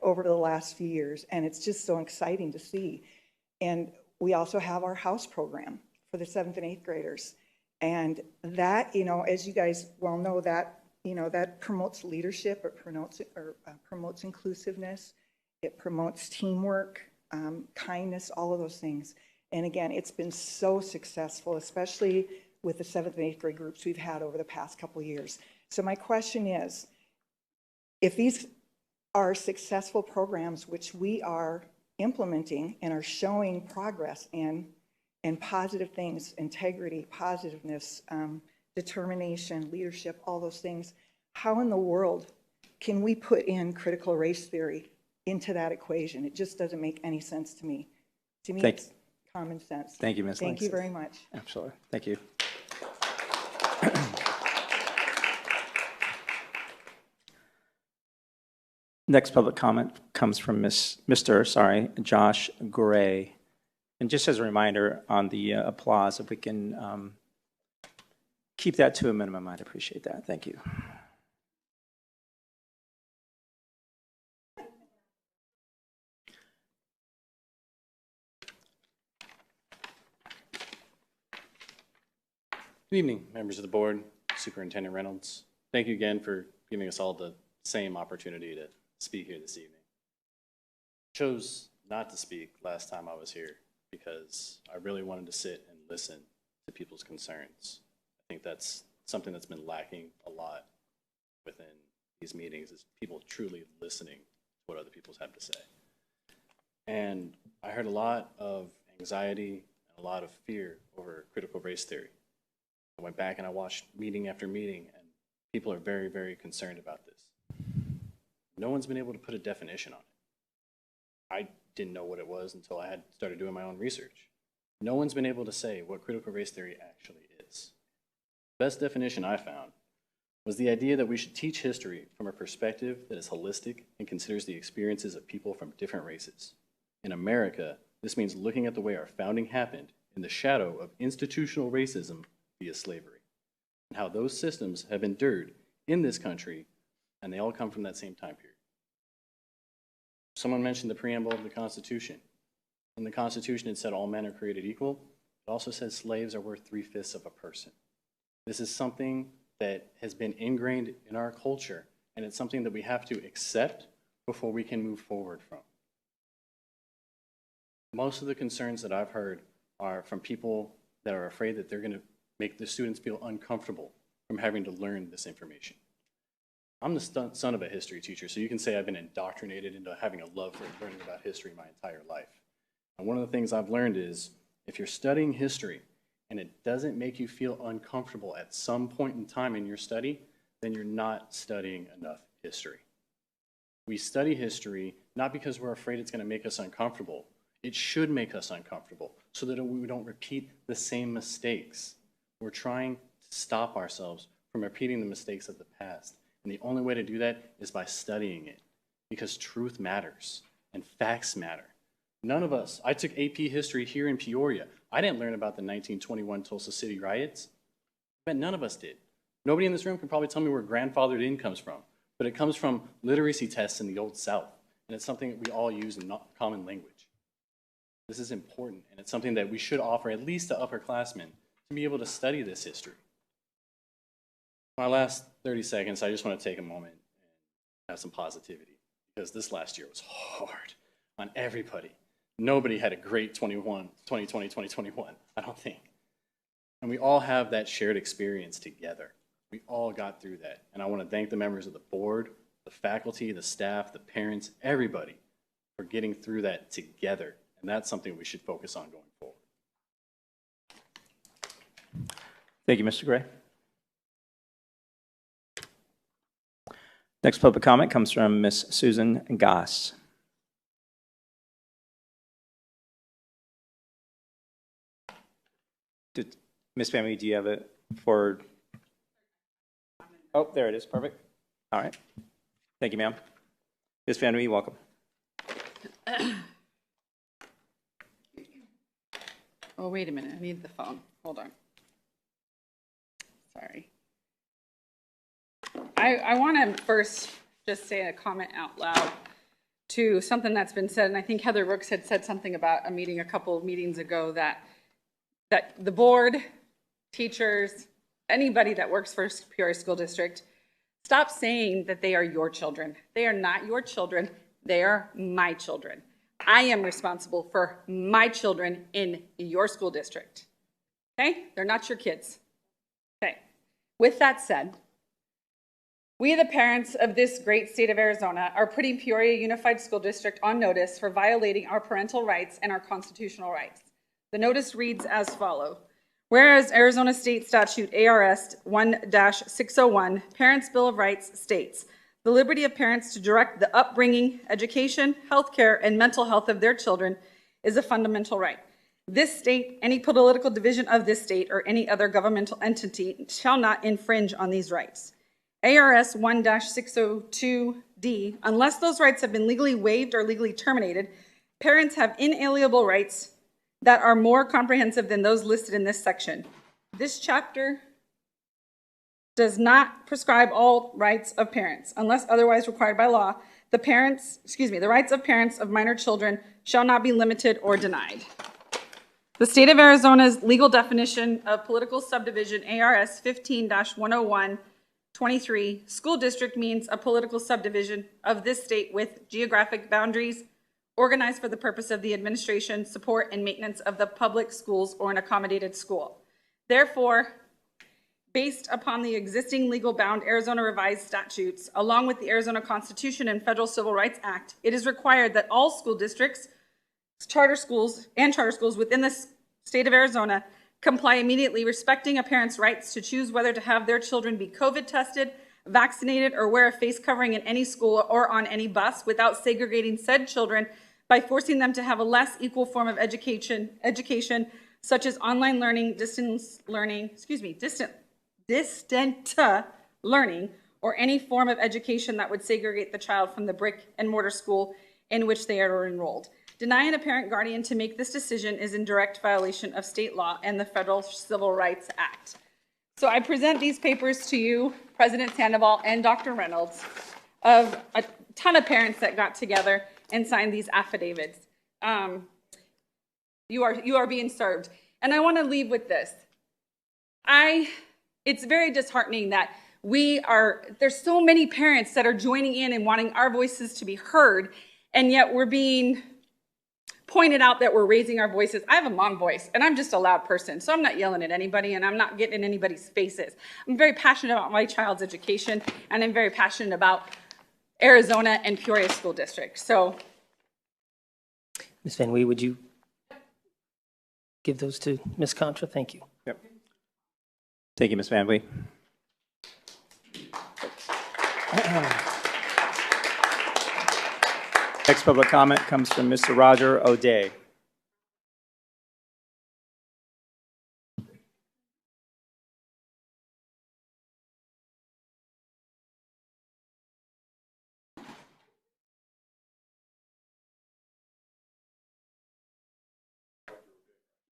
over the last few years, and it's just so exciting to see. And we also have our house program for the 7th and 8th graders, and that, as you guys well know, that that promotes leadership, it promotes inclusiveness, it promotes teamwork, kindness, all of those things. And again, it's been so successful, especially with the 7th and 8th grade groups we've had over the past couple of years. So my question is, if these are successful programs which we are implementing and are showing progress in, and positive things, integrity, positiveness, determination, leadership, all those things, how in the world can we put in critical race theory into that equation? It just doesn't make any sense to me. To me, it's common sense. Thank you, Ms. Thank Langston. you very much. Absolutely. Thank you. Next public comment comes from Mr. Josh Gray. And just as a reminder on the applause, if we can keep that to a minimum, I'd appreciate that. Thank you. Good evening, members of the board, Superintendent Reynolds. Thank you again for giving us all the same opportunity to speak here this evening. I chose not to speak last time I was here because I really wanted to sit and listen to people's concerns. I think that's something that's been lacking a lot within these meetings, is people truly listening to what other people have to say. And I heard a lot of anxiety and a lot of fear over critical race theory. I went back and I watched meeting after meeting, and people are very, very concerned about this. No one's been able to put a definition on it. I didn't know what it was until I had started doing my own research. No one's been able to say what critical race theory actually is. The best definition I found was the idea that we should teach history from a perspective that is holistic and considers the experiences of people from different races. In America, this means looking at the way our founding happened in the shadow of institutional racism via slavery, and how those systems have endured in this country, and they all come from that same time period. Someone mentioned the preamble of the Constitution. In the Constitution, it said all men are created equal. It also says slaves are worth 3/5 of a person. This is something that has been ingrained in our culture, and it's something that we have to accept before we can move forward from. Most of the concerns that I've heard are from people that are afraid that they're going to make the students feel uncomfortable from having to learn this information. I'm the son of a history teacher, so you can say I've been indoctrinated into having a love for learning about history my entire life. And one of the things I've learned is if you're studying history and it doesn't make you feel uncomfortable at some point in time in your study, then you're not studying enough history. We study history not because we're afraid it's going to make us uncomfortable. It should make us uncomfortable so that we don't repeat the same mistakes. We're trying to stop ourselves from repeating the mistakes of the past. And the only way to do that is by studying it, because truth matters and facts matter. None of us, I took AP history here in Peoria. I didn't learn about the 1921 Tulsa City riots. I bet none of us did. Nobody in this room can probably tell me where grandfathered in comes from, but it comes from literacy tests in the Old South, and it's something that we all use in common language. This is important, and it's something that we should offer at least to upperclassmen to be able to study this history. My last 30 seconds, I just want to take a moment and have some positivity, because this last year was hard on everybody. Nobody had a great 2020, 2021, I don't think. And we all have that shared experience together. We all got through that. And I want to thank the members of the board, the faculty, the staff, the parents, everybody for getting through that together. And that's something we should focus on going forward. Thank you, Mr. Gray. Next public comment comes from Ms. Susan Goss. Ms. Family, do you have it for? Oh, there it is. Perfect. All right. Thank you, ma'am. Ms. Family, welcome. Oh, wait a minute. I need the phone. Hold on. Sorry. I want to first just say a comment out loud to something that's been said, and I think Heather Brooks had said something about a meeting a couple of meetings ago that the board, teachers, anybody that works for Peoria School District, stop saying that they are your children. They are not your children. They are my children. I am responsible for my children in your school district. Okay? They're not your kids. Okay. With that said, we, the parents of this great state of Arizona, are putting Peoria Unified School District on notice for violating our parental rights and our constitutional rights. The notice reads as follows. Whereas Arizona State Statute ARS 1-601, Parents' Bill of Rights states, the liberty of parents to direct the upbringing, education, healthcare, and mental health of their children is a fundamental right. This state, any political division of this state, or any other governmental entity shall not infringe on these rights. ARS 1-602D, unless those rights have been legally waived or legally terminated, parents have inalienable rights that are more comprehensive than those listed in this section. This chapter does not prescribe all rights of parents. Unless otherwise required by law, the rights of parents of minor children shall not be limited or denied. The state of Arizona's legal definition of political subdivision, ARS 15-101-23, school district means a political subdivision of this state with geographic boundaries organized for the purpose of the administration, support, and maintenance of the public schools or an accommodated school. Therefore, based upon the existing legal bound Arizona revised statutes, along with the Arizona Constitution and Federal Civil Rights Act, it is required that all school districts, charter schools within the state of Arizona comply immediately, respecting a parent's rights to choose whether to have their children be COVID tested, vaccinated, or wear a face covering in any school or on any bus without segregating said children by forcing them to have a less equal form of education such as online learning, distant learning, or any form of education that would segregate the child from the brick and mortar school in which they are enrolled. Denying a parent guardian to make this decision is in direct violation of state law and the Federal Civil Rights Act. So I present these papers to you, President Sandoval and Dr. Reynolds, of a ton of parents that got together and signed these affidavits. You are being served. And I want to leave with this. It's very disheartening that there's so many parents that are joining in and wanting our voices to be heard, and yet we're being pointed out that we're raising our voices. I have a mom voice, and I'm just a loud person, so I'm not yelling at anybody, and I'm not getting in anybody's faces. I'm very passionate about my child's education, and I'm very passionate about Arizona and Peoria School District. So, Ms. Van Wee, would you give those to Ms. Contra? Thank you. Yep. Thank you, Ms. Van Wee. Next public comment comes from Mr. Roger O'Day.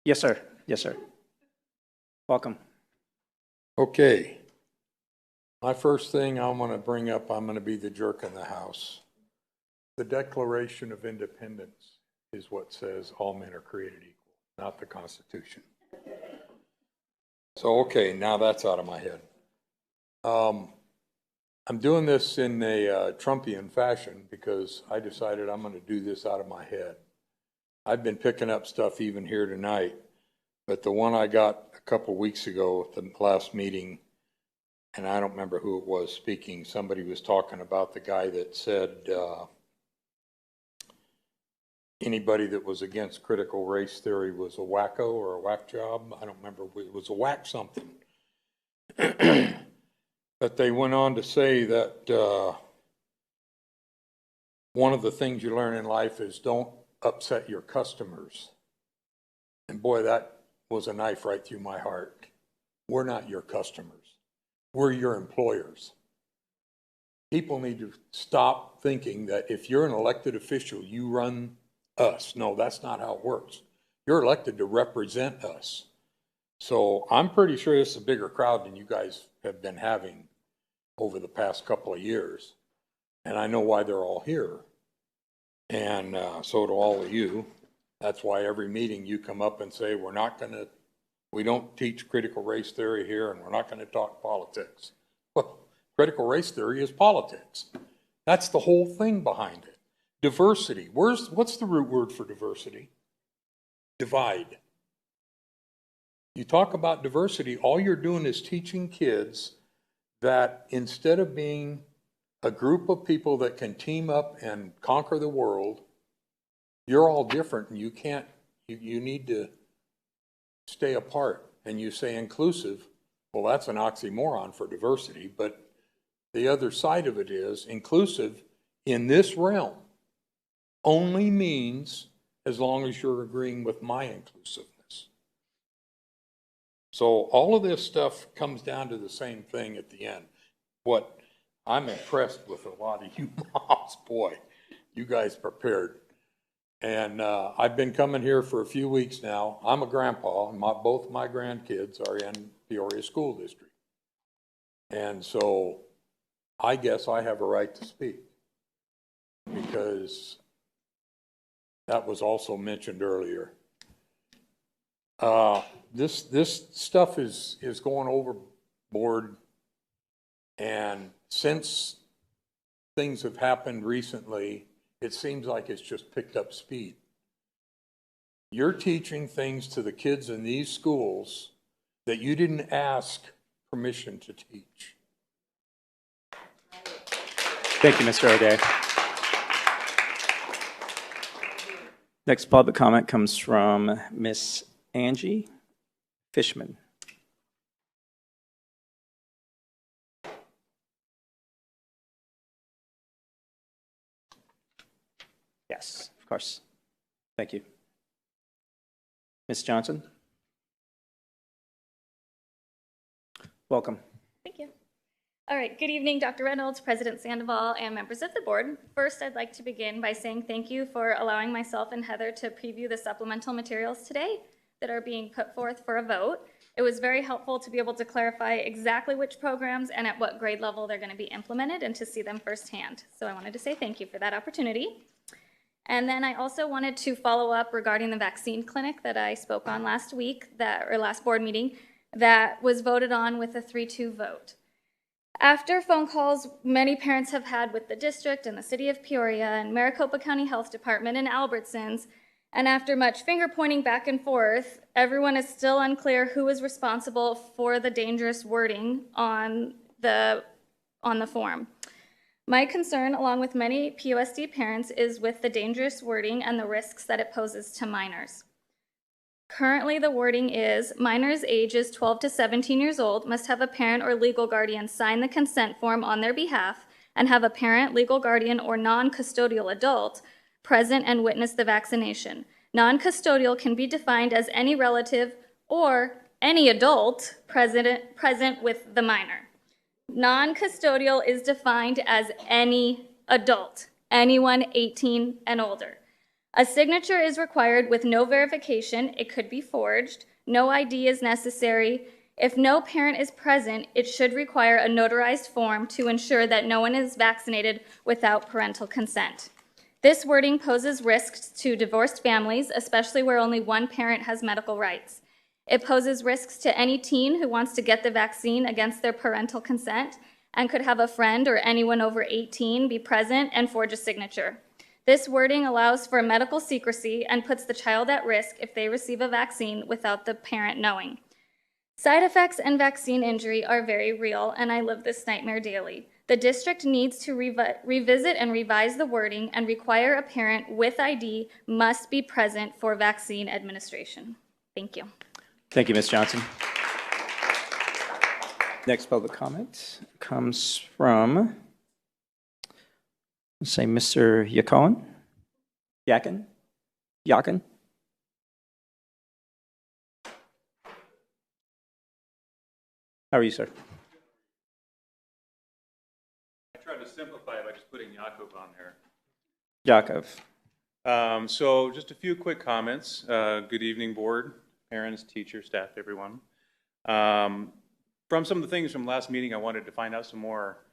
Yes, sir. Yes, sir. Welcome. Okay. My first thing I'm going to bring up, I'm going to be the jerk in the house. The Declaration of Independence is what says all men are created equal, not the Constitution. So, okay, now that's out of my head. I'm doing this in a Trumpian fashion because I decided I'm going to do this out of my head. I've been picking up stuff even here tonight, but the one I got a couple weeks ago at the last meeting, and I don't remember who it was speaking, somebody was talking about the guy that said anybody that was against critical race theory was a wacko or a whack job. I don't remember, it was a whack something. But they went on to say that one of the things you learn in life is don't upset your customers. And boy, that was a knife right through my heart. We're not your customers. We're your employers. People need to stop thinking that if you're an elected official, you run us. No, that's not how it works. You're elected to represent us. So I'm pretty sure this is a bigger crowd than you guys have been having over the past couple of years. And I know why they're all here. And so do all of you. That's why every meeting you come up and say, we don't teach critical race theory here, and we're not going to talk politics. Well, critical race theory is politics. That's the whole thing behind it. Diversity. What's the root word for diversity? Divide. You talk about diversity, all you're doing is teaching kids that instead of being a group of people that can team up and conquer the world, you're all different and you need to stay apart. And you say inclusive, well, that's an oxymoron for diversity, but the other side of it is inclusive in this realm only means as long as you're agreeing with my inclusiveness. So all of this stuff comes down to the same thing at the end. What I'm impressed with a lot of you moms, boy, you guys prepared. And I've been coming here for a few weeks now. I'm a grandpa, and both my grandkids are in Peoria School District. And so I guess I have a right to speak because that was also mentioned earlier. This stuff is going overboard, and since things have happened recently, it seems like it's just picked up speed. You're teaching things to the kids in these schools that you didn't ask permission to teach. Thank you, Mr. O'Day. Next public comment comes from Miss Angie Fishman. Yes, of course. Thank you. Ms. Johnson? Welcome. Thank you. All right, good evening, Dr. Reynolds, President Sandoval, and members of the board. First, I'd like to begin by saying thank you for allowing myself and Heather to preview the supplemental materials today that are being put forth for a vote. It was very helpful to be able to clarify exactly which programs and at what grade level they're going to be implemented and to see them firsthand. So I wanted to say thank you for that opportunity. And then I also wanted to follow up regarding the vaccine clinic that I spoke on last week, last board meeting, that was voted on with a 3-2 vote. After phone calls many parents have had with the district and the city of Peoria and Maricopa County Health Department and Albertsons, and after much finger pointing back and forth, everyone is still unclear who is responsible for the dangerous wording on the form. My concern, along with many POSD parents, is with the dangerous wording and the risks that it poses to minors. Currently, the wording is, minors ages 12 to 17 years old must have a parent or legal guardian sign the consent form on their behalf and have a parent, legal guardian, or non-custodial adult present and witness the vaccination. Non-custodial can be defined as any relative or any adult present with the minor. Non-custodial is defined as any adult, anyone 18 and older. A signature is required with no verification. It could be forged. No ID is necessary. If no parent is present, it should require a notarized form to ensure that no one is vaccinated without parental consent. This wording poses risks to divorced families, especially where only one parent has medical rights. It poses risks to any teen who wants to get the vaccine against their parental consent and could have a friend or anyone over 18 be present and forge a signature. This wording allows for medical secrecy and puts the child at risk if they receive a vaccine without the parent knowing. Side effects and vaccine injury are very real, and I live this nightmare daily. The district needs to revisit and revise the wording and require a parent with ID must be present for vaccine administration. Thank you. Thank you, Ms. Johnson. Next public comment comes from, let's say, Mr. Yakin. How are you, sir? I tried to simplify it by just putting Yakov on there. Yakov. So just a few quick comments. Good evening, board, parents, teachers, staff, everyone. From some of the things from last meeting, I wanted to find out some more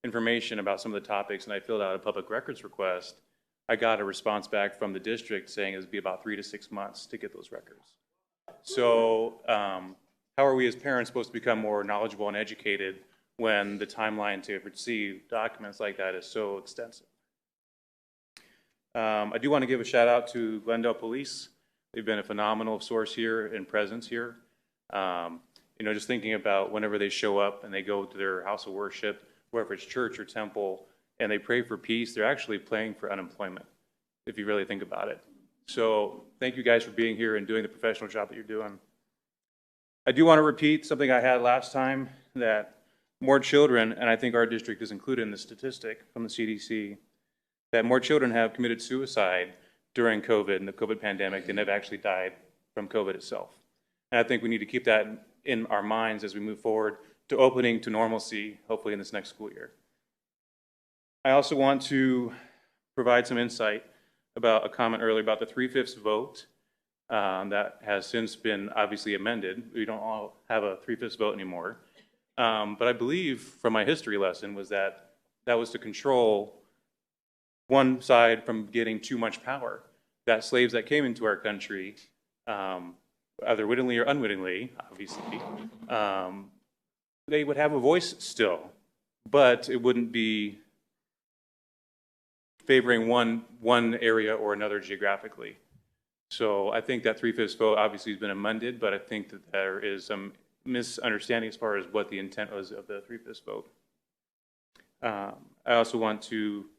information about some of the topics, and I filled out a public records request. I got a response back from the district saying it would be about 3 to 6 months to get those records. So how are we as parents supposed to become more knowledgeable and educated when the timeline to receive documents like that is so extensive? I do want to give a shout out to Glendale Police. They've been a phenomenal source here and presence here. You know, just thinking about whenever they show up and they go to their house of worship, whether it's church or temple, and they pray for peace, they're actually praying for unemployment, if you really think about it. So thank you guys for being here and doing the professional job that you're doing. I do want to repeat something I had last time, that more children, and I think our district is included in the statistic from the CDC, that more children have committed suicide during COVID and the COVID pandemic than have actually died from COVID itself. And I think we need to keep that in our minds as we move forward to opening to normalcy, hopefully in this next school year. I also want to provide some insight about a comment earlier about the 3/5 vote that has since been obviously amended. We don't all have a 3/5 vote anymore. But I believe from my history lesson was that that was to control one side from getting too much power. That slaves that came into our country, either wittingly or unwittingly, obviously, they would have a voice still, but it wouldn't be favoring one area or another geographically. So I think that 3/5 vote obviously has been amended, but I think that there is some misunderstanding as far as what the intent was of the 3/5 vote. I also want to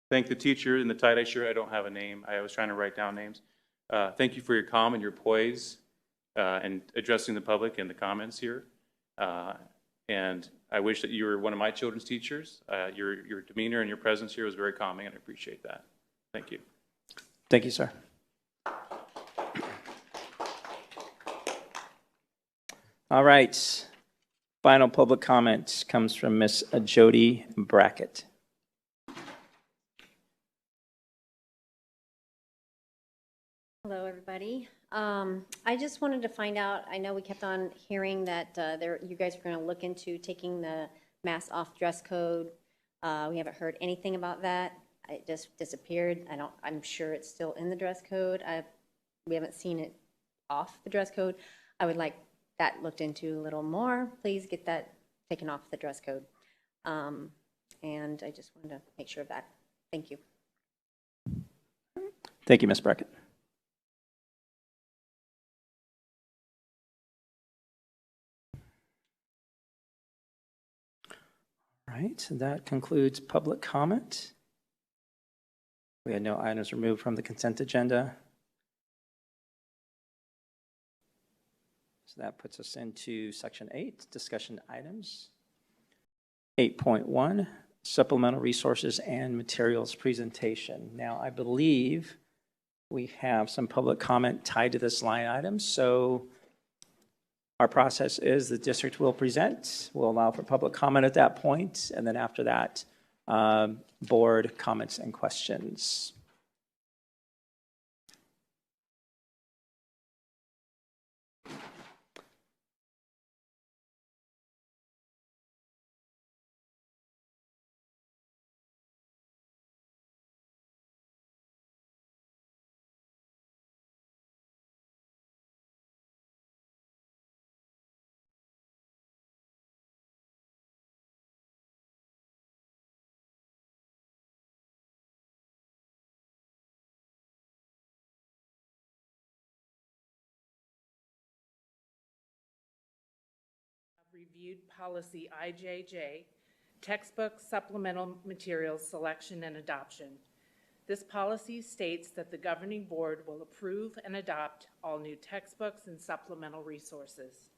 thank the teacher in the tie-dye shirt. I don't have a name. I was trying to write down names. Thank you for your calm and your poise and addressing the public in the comments here. And I wish that you were one of my children's teachers. Your demeanor and your presence here was very calming, and I appreciate that. Thank you. Thank you, sir. All right. Final public comment comes from Miss Jody Brackett. Hello, everybody. I just wanted to find out, I know we kept on hearing that you guys were going to look into taking the mask off dress code. We haven't heard anything about that. It just disappeared. I'm sure it's still in the dress code. We haven't seen it off the dress code. I would like that looked into a little more. Please get that taken off the dress code. And I just wanted to make sure of that. Thank you. Thank you, Ms. Brackett. All right, so that concludes public comment. We had no items removed from the consent agenda. So that puts us into section 8, discussion items. 8.1, supplemental resources and materials presentation. Now, I believe we have some public comment tied to this line item. So our process is the district will present, we'll allow for public comment at that point, and then after that, board comments and questions. Reviewed policy IJJ, textbook supplemental materials selection and adoption. This policy states that the governing board will approve and adopt all new textbooks and supplemental resources.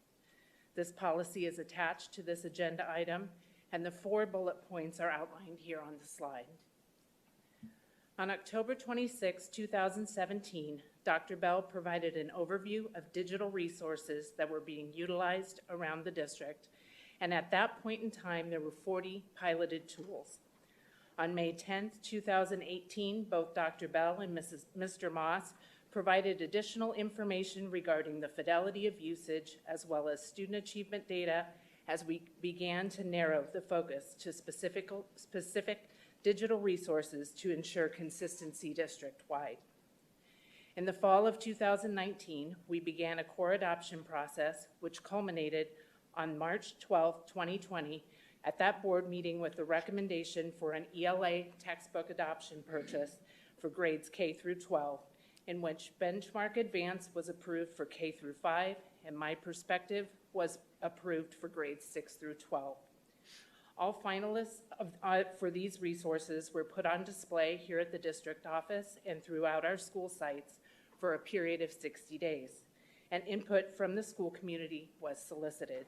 This policy is attached to this agenda item, and the 4 bullet points are outlined here on the slide. On October 26, 2017, Dr. Bell provided an overview of digital resources that were being utilized around the district, and at that point in time, there were 40 piloted tools. On May 10, 2018, both Dr. Bell and Mr. Moss provided additional information regarding the fidelity of usage as well as student achievement data as we began to narrow the focus to specific digital resources to ensure consistency district-wide. In the fall of 2019, we began a core adoption process, which culminated on March 12, 2020, at that board meeting with the recommendation for an ELA textbook adoption purchase for grades K through 12, in which Benchmark Advance was approved for K through 5, and My Perspective was approved for grades 6 through 12. All finalists for these resources were put on display here at the district office and throughout our school sites for a period of 60 days, and input from the school community was solicited.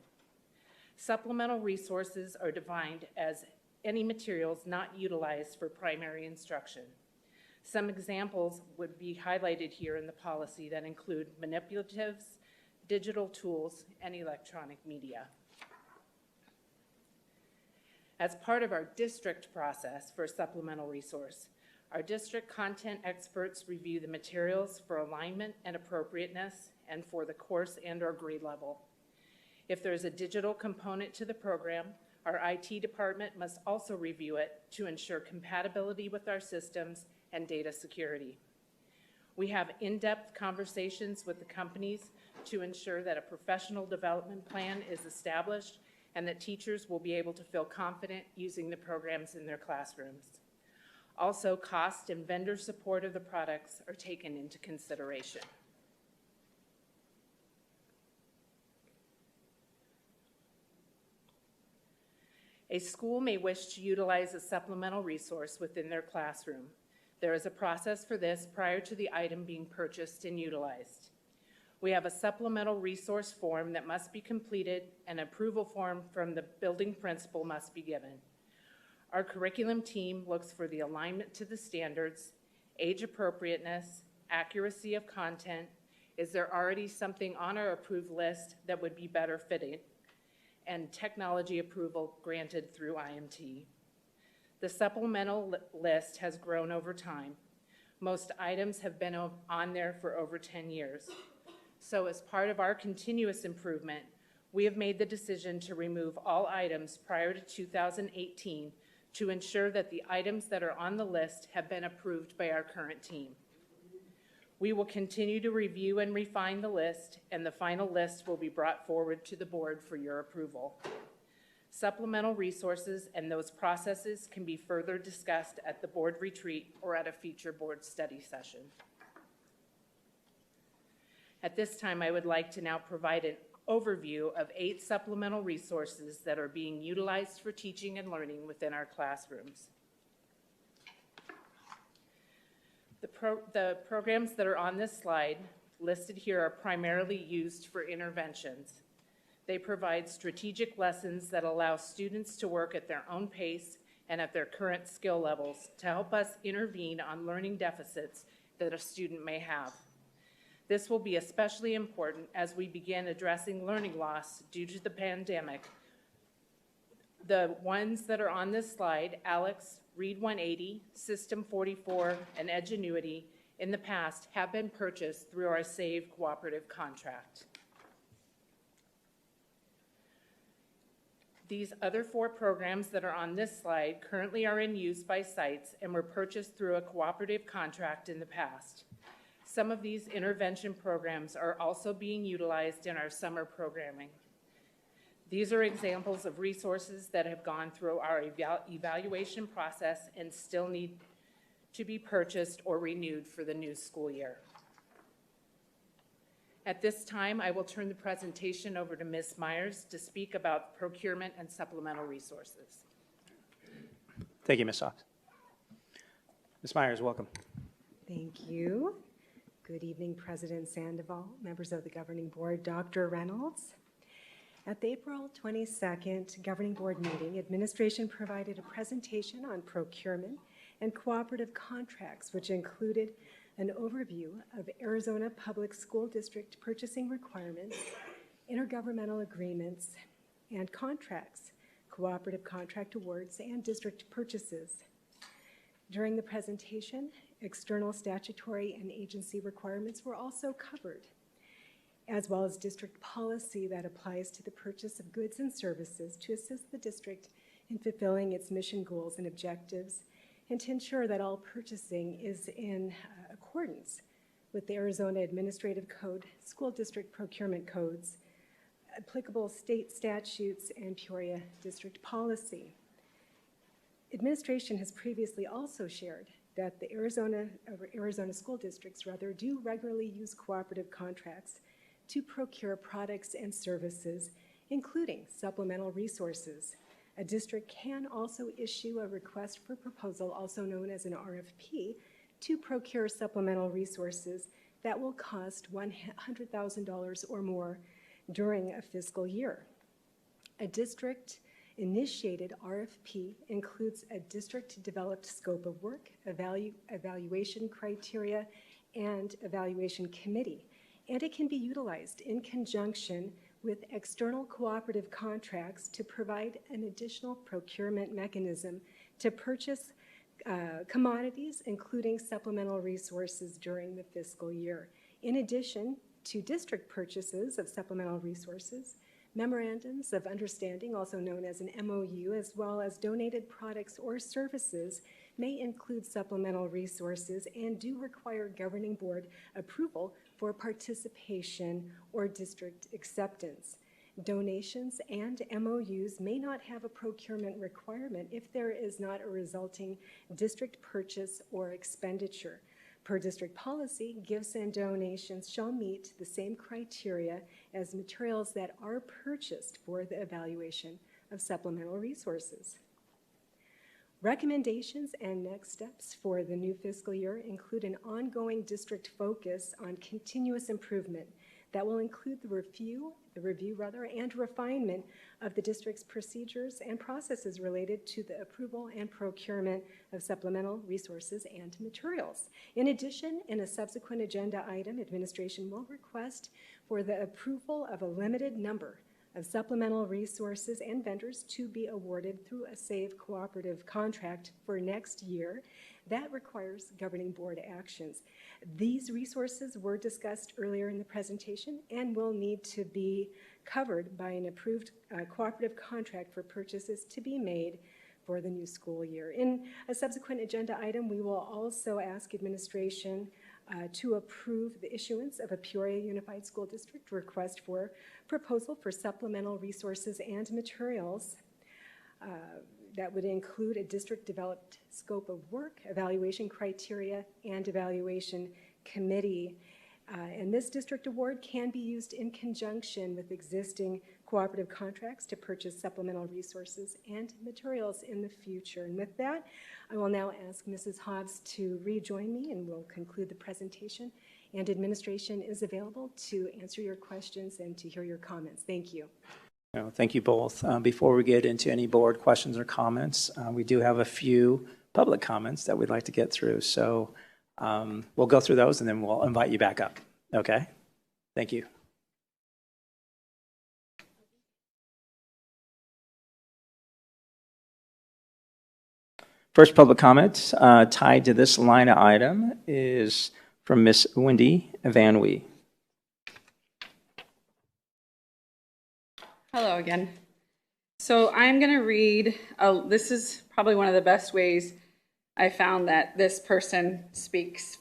Supplemental resources are defined as any materials not utilized for primary instruction. Some examples would be highlighted here in the policy that include manipulatives, digital tools, and electronic media. As part of our district process for supplemental resource, our district content experts review the materials for alignment and appropriateness and for the course and/or grade level. If there is a digital component to the program, our IT department must also review it to ensure compatibility with our systems and data security. We have in-depth conversations with the companies to ensure that a professional development plan is established and that teachers will be able to feel confident using the programs in their classrooms. Also, cost and vendor support of the products are taken into consideration. A school may wish to utilize a supplemental resource within their classroom. There is a process for this prior to the item being purchased and utilized. We have a supplemental resource form that must be completed, and an approval form from the building principal must be given. Our curriculum team looks for the alignment to the standards, age appropriateness, accuracy of content. Is there already something on our approved list that would be better fitted? And technology approval granted through IMT. The supplemental list has grown over time. Most items have been on there for over 10 years. So as part of our continuous improvement, we have made the decision to remove all items prior to 2018 to ensure that the items that are on the list have been approved by our current team. We will continue to review and refine the list, and the final list will be brought forward to the board for your approval. Supplemental resources and those processes can be further discussed at the board retreat or at a future board study session. At this time, I would like to now provide an overview of 8 supplemental resources that are being utilized for teaching and learning within our classrooms. The programs that are on this slide listed here are primarily used for interventions. They provide strategic lessons that allow students to work at their own pace and at their current skill levels to help us intervene on learning deficits that a student may have. This will be especially important as we begin addressing learning loss due to the pandemic. The ones that are on this slide, Alex, Read 180, System 44, and Edgenuity, in the past have been purchased through our SAVE cooperative contract. These other 4 programs that are on this slide currently are in use by sites and were purchased through a cooperative contract in the past. Some of these intervention programs are also being utilized in our summer programming. These are examples of resources that have gone through our evaluation process and still need to be purchased or renewed for the new school year. At this time, I will turn the presentation over to Ms. Myers to speak about procurement and supplemental resources. Thank you, Ms. Sox. Ms. Myers, welcome. Thank you. Good evening, President Sandoval, members of the Governing Board, Dr. Reynolds. At the April 22nd Governing Board meeting, administration provided a presentation on procurement and cooperative contracts, which included an overview of Arizona Public School District purchasing requirements, intergovernmental agreements and contracts, cooperative contract awards, and district purchases. During the presentation, external statutory and agency requirements were also covered, as well as district policy that applies to the purchase of goods and services to assist the district in fulfilling its mission goals and objectives, and to ensure that all purchasing is in accordance with the Arizona Administrative Code, School District Procurement Codes, applicable state statutes, and Peoria District Policy. Administration has previously also shared that the Arizona school districts do regularly use cooperative contracts to procure products and services, including supplemental resources. A district can also issue a request for proposal, also known as an RFP, to procure supplemental resources that will cost $100,000 or more during a fiscal year. A district-initiated RFP includes a district-developed scope of work, evaluation criteria, and evaluation committee, and it can be utilized in conjunction with external cooperative contracts to provide an additional procurement mechanism to purchase commodities, including supplemental resources during the fiscal year. In addition to district purchases of supplemental resources, memorandums of understanding, also known as an MOU, as well as donated products or services may include supplemental resources and do require governing board approval for participation or district acceptance. Donations and MOUs may not have a procurement requirement if there is not a resulting district purchase or expenditure. Per district policy, gifts and donations shall meet the same criteria as materials that are purchased for the evaluation of supplemental resources. Recommendations and next steps for the new fiscal year include an ongoing district focus on continuous improvement that will include the review and refinement of the district's procedures and processes related to the approval and procurement of supplemental resources and materials. In addition, in a subsequent agenda item, administration will request for the approval of a limited number of supplemental resources and vendors to be awarded through a SAVE cooperative contract for next year. That requires governing board actions. These resources were discussed earlier in the presentation and will need to be covered by an approved cooperative contract for purchases to be made for the new school year. In a subsequent agenda item, we will also ask administration to approve the issuance of a Peoria Unified School District request for proposal for supplemental resources and materials that would include a district-developed scope of work, evaluation criteria, and evaluation committee. And this district award can be used in conjunction with existing cooperative contracts to purchase supplemental resources and materials in the future. And with that, I will now ask Mrs. Hobbs to rejoin me, and we'll conclude the presentation. And administration is available to answer your questions and to hear your comments. Thank you. Thank you both. Before we get into any board questions or comments, we do have a few public comments that we'd like to get through. So we'll go through those and then we'll invite you back up. Okay? Thank you. First public comment tied to this line item is from Miss Wendy Van Wee. Hello again. So I'm going to read, this is probably one of the best ways I found that this person speaks.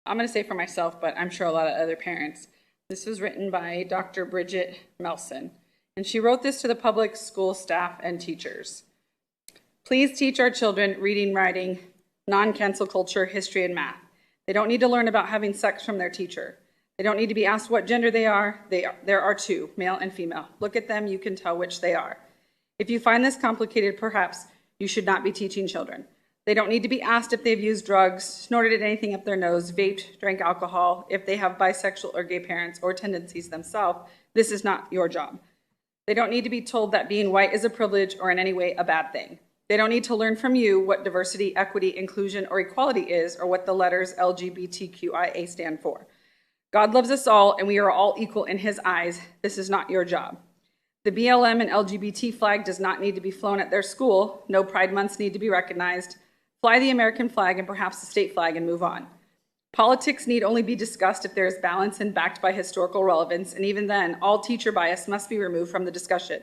I'm going to say for myself, but I'm sure a lot of other parents. This was written by Dr. Bridget Melson, and she wrote this to the public school staff and teachers. Please teach our children reading, writing, non-cancel culture, history, and math. They don't need to learn about having sex from their teacher. They don't need to be asked what gender they are. There are two, male and female. Look at them, you can tell which they are. If you find this complicated, perhaps you should not be teaching children. They don't need to be asked if they've used drugs, snorted anything up their nose, vaped, drank alcohol, if they have bisexual or gay parents or tendencies themselves. This is not your job. They don't need to be told that being white is a privilege or in any way a bad thing. They don't need to learn from you what diversity, equity, inclusion, or equality is, or what the letters LGBTQIA stand for. God loves us all, and we are all equal in his eyes. This is not your job. The BLM and LGBT flag does not need to be flown at their school. No Pride Months need to be recognized. Fly the American flag and perhaps the state flag and move on. Politics need only be discussed if there is balance and backed by historical relevance, and even then, all teacher bias must be removed from the discussion.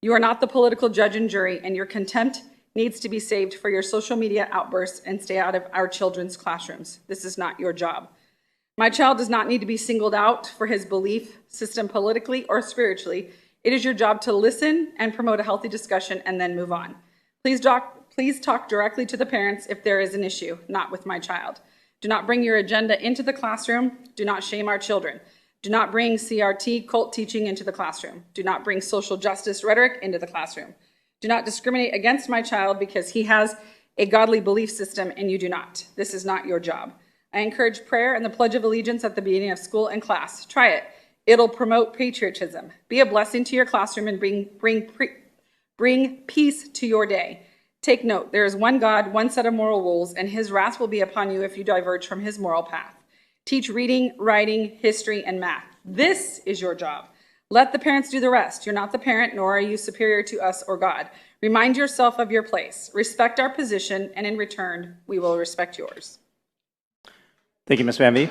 You are not the political judge and jury, and your contempt needs to be saved for your social media outbursts and stay out of our children's classrooms. This is not your job. My child does not need to be singled out for his belief system politically or spiritually. It is your job to listen and promote a healthy discussion and then move on. Please talk directly to the parents if there is an issue, not with my child. Do not bring your agenda into the classroom. Do not shame our children. Do not bring CRT cult teaching into the classroom. Do not bring social justice rhetoric into the classroom. Do not discriminate against my child because he has a godly belief system and you do not. This is not your job. I encourage prayer and the Pledge of Allegiance at the beginning of school and class. Try it. It'll promote patriotism. Be a blessing to your classroom and bring peace to your day. Take note, there is one God, one set of moral rules, and his wrath will be upon you if you diverge from his moral path. Teach reading, writing, history, and math. This is your job. Let the parents do the rest. You're not the parent, nor are you superior to us or God. Remind yourself of your place. Respect our position, and in return, we will respect yours. Thank you, Ms. Van Vee.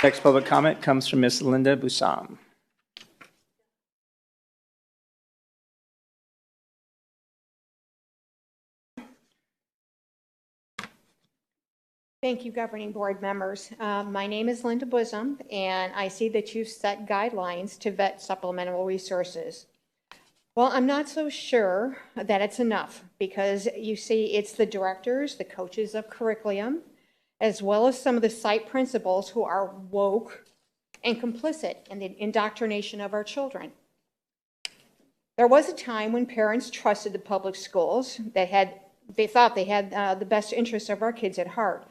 Next public comment comes from Ms. Linda Busam. Thank you, Governing Board members. My name is Linda Busam, and I see that you've set guidelines to vet supplemental resources. Well, I'm not so sure that it's enough because you see it's the directors, the coaches of curriculum, as well as some of the site principals who are woke and complicit in the indoctrination of our children. There was a time when parents trusted the public schools. They thought they had the best interests of our kids at heart.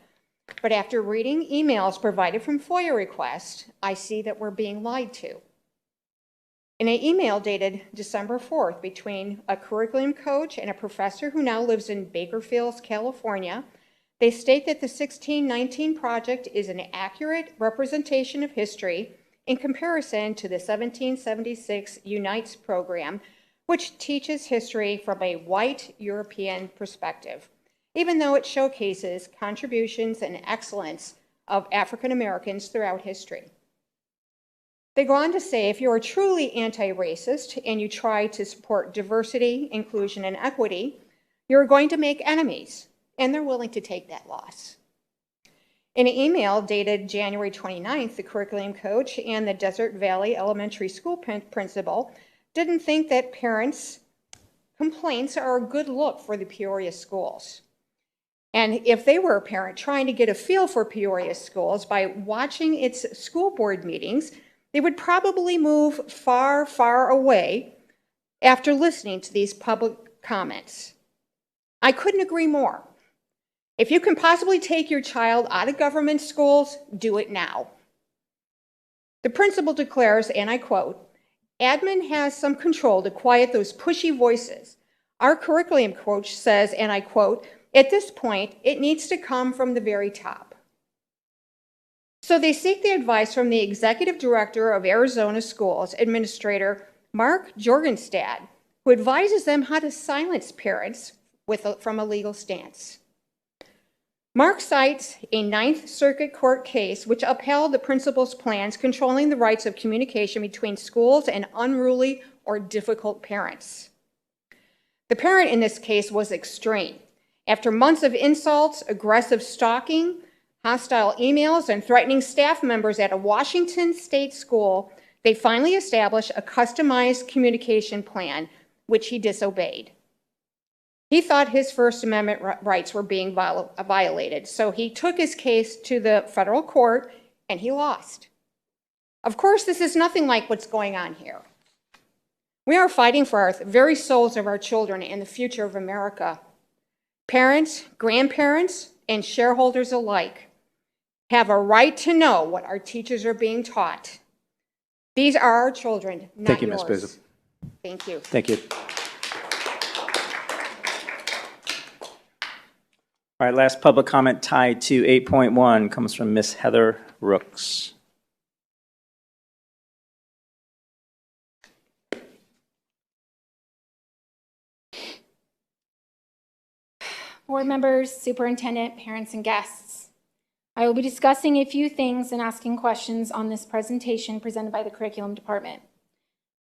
But after reading emails provided from FOIA requests, I see that we're being lied to. In an email dated December 4th between a curriculum coach and a professor who now lives in Bakersfield, California, they state that the 1619 project is an accurate representation of history in comparison to the 1776 Unites program, which teaches history from a white European perspective, even though it showcases contributions and excellence of African Americans throughout history. They go on to say, if you are truly anti-racist and you try to support diversity, inclusion, and equity, you're going to make enemies, and they're willing to take that loss. In an email dated January 29th, the curriculum coach and the Desert Valley Elementary School principal didn't think that parents complaints are a good look for the Peoria schools. And if they were a parent trying to get a feel for Peoria schools by watching its school board meetings, they would probably move far, far away after listening to these public comments. I couldn't agree more. If you can possibly take your child out of government schools, do it now. The principal declares, and I quote, "Admin has some control to quiet those pushy voices. Our curriculum coach says, and I quote, at this point, it needs to come from the very top." So they seek the advice from the executive director of Arizona Schools, Administrator Mark Jorgenstad, who advises them how to silence parents from a legal stance. Mark cites a Ninth Circuit Court case which upheld the principal's plans controlling the rights of communication between schools and unruly or difficult parents. The parent in this case was extreme. After months of insults, aggressive stalking, hostile emails, and threatening staff members at a Washington state school, they finally established a customized communication plan, which he disobeyed. He thought his First Amendment rights were being violated, so he took his case to the federal court, and he lost. Of course, this is nothing like what's going on here. We are fighting for our very souls of our children and the future of America. Parents, grandparents, and shareholders alike have a right to know what our teachers are being taught. These are our children, not yours. Thank you, Ms. Bishop. Thank you. Thank you. All right, last public comment tied to 8.1 comes from Ms. Heather Rooks. Board members, superintendent, parents, and guests. I will be discussing a few things and asking questions on this presentation presented by the curriculum department.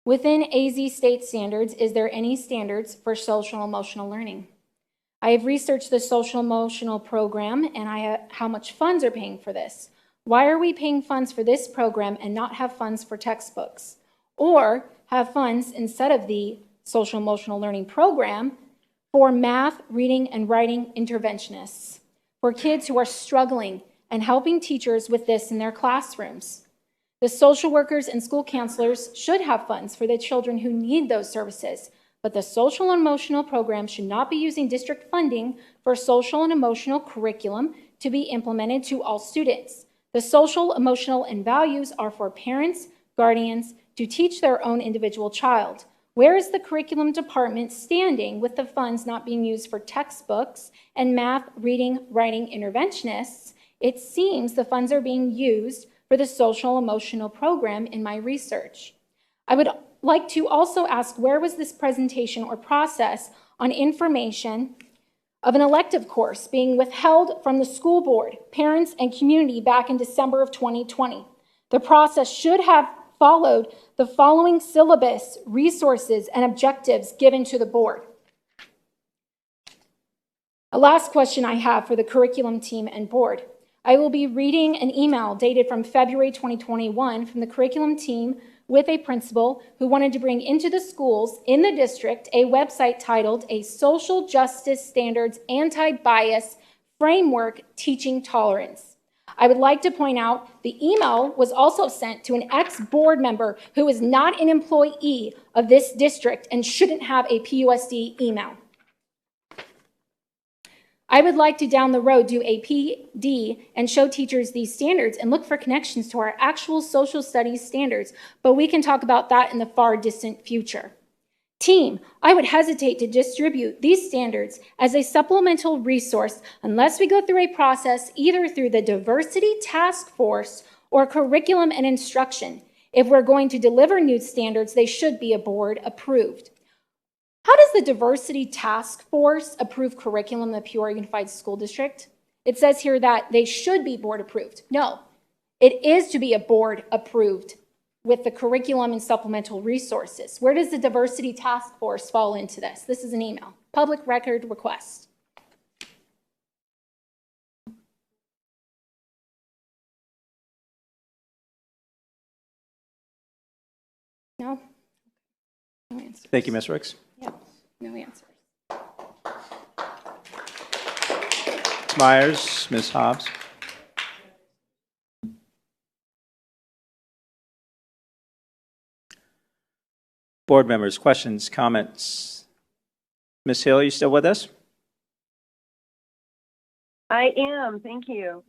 Within AZ state standards, is there any standards for social emotional learning? I have researched the social emotional program and how much funds are paying for this. Why are we paying funds for this program and not have funds for textbooks? Or have funds instead of the social emotional learning program for math, reading, and writing interventionists, for kids who are struggling and helping teachers with this in their classrooms. The social workers and school counselors should have funds for the children who need those services, but the social and emotional program should not be using district funding for social and emotional curriculum to be implemented to all students. The social, emotional, and values are for parents, guardians, to teach their own individual child. Where is the curriculum department standing with the funds not being used for textbooks and math, reading, writing interventionists? It seems the funds are being used for the social emotional program in my research. I would like to also ask, where was this presentation or process on information of an elective course being withheld from the school board, parents, and community back in December of 2020? The process should have followed the following syllabus, resources, and objectives given to the board. A last question I have for the curriculum team and board. I will be reading an email dated from February 2021 from the curriculum team with a principal who wanted to bring into the schools in the district a website titled A Social Justice Standards Anti-Bias Framework Teaching Tolerance. I would like to point out the email was also sent to an ex-board member who is not an employee of this district and shouldn't have a PUSD email. I would like to down the road do a PD and show teachers these standards and look for connections to our actual social studies standards, but we can talk about that in the far distant future. Team, I would hesitate to distribute these standards as a supplemental resource unless we go through a process either through the diversity task force or curriculum and instruction. If we're going to deliver new standards, they should be board approved. How does the diversity task force approve curriculum in the Peoria Unified School District? It says here that they should be board approved. No, it is to be a board approved with the curriculum and supplemental resources. Where does the diversity task force fall into this? This is an email, public record request. No? No answer. Thank you, Ms. Ricks. Yeah. No answers. Ms. Myers, Ms. Hobbs. Board members, questions, comments? Ms. Hill, you still with us? I am, thank you.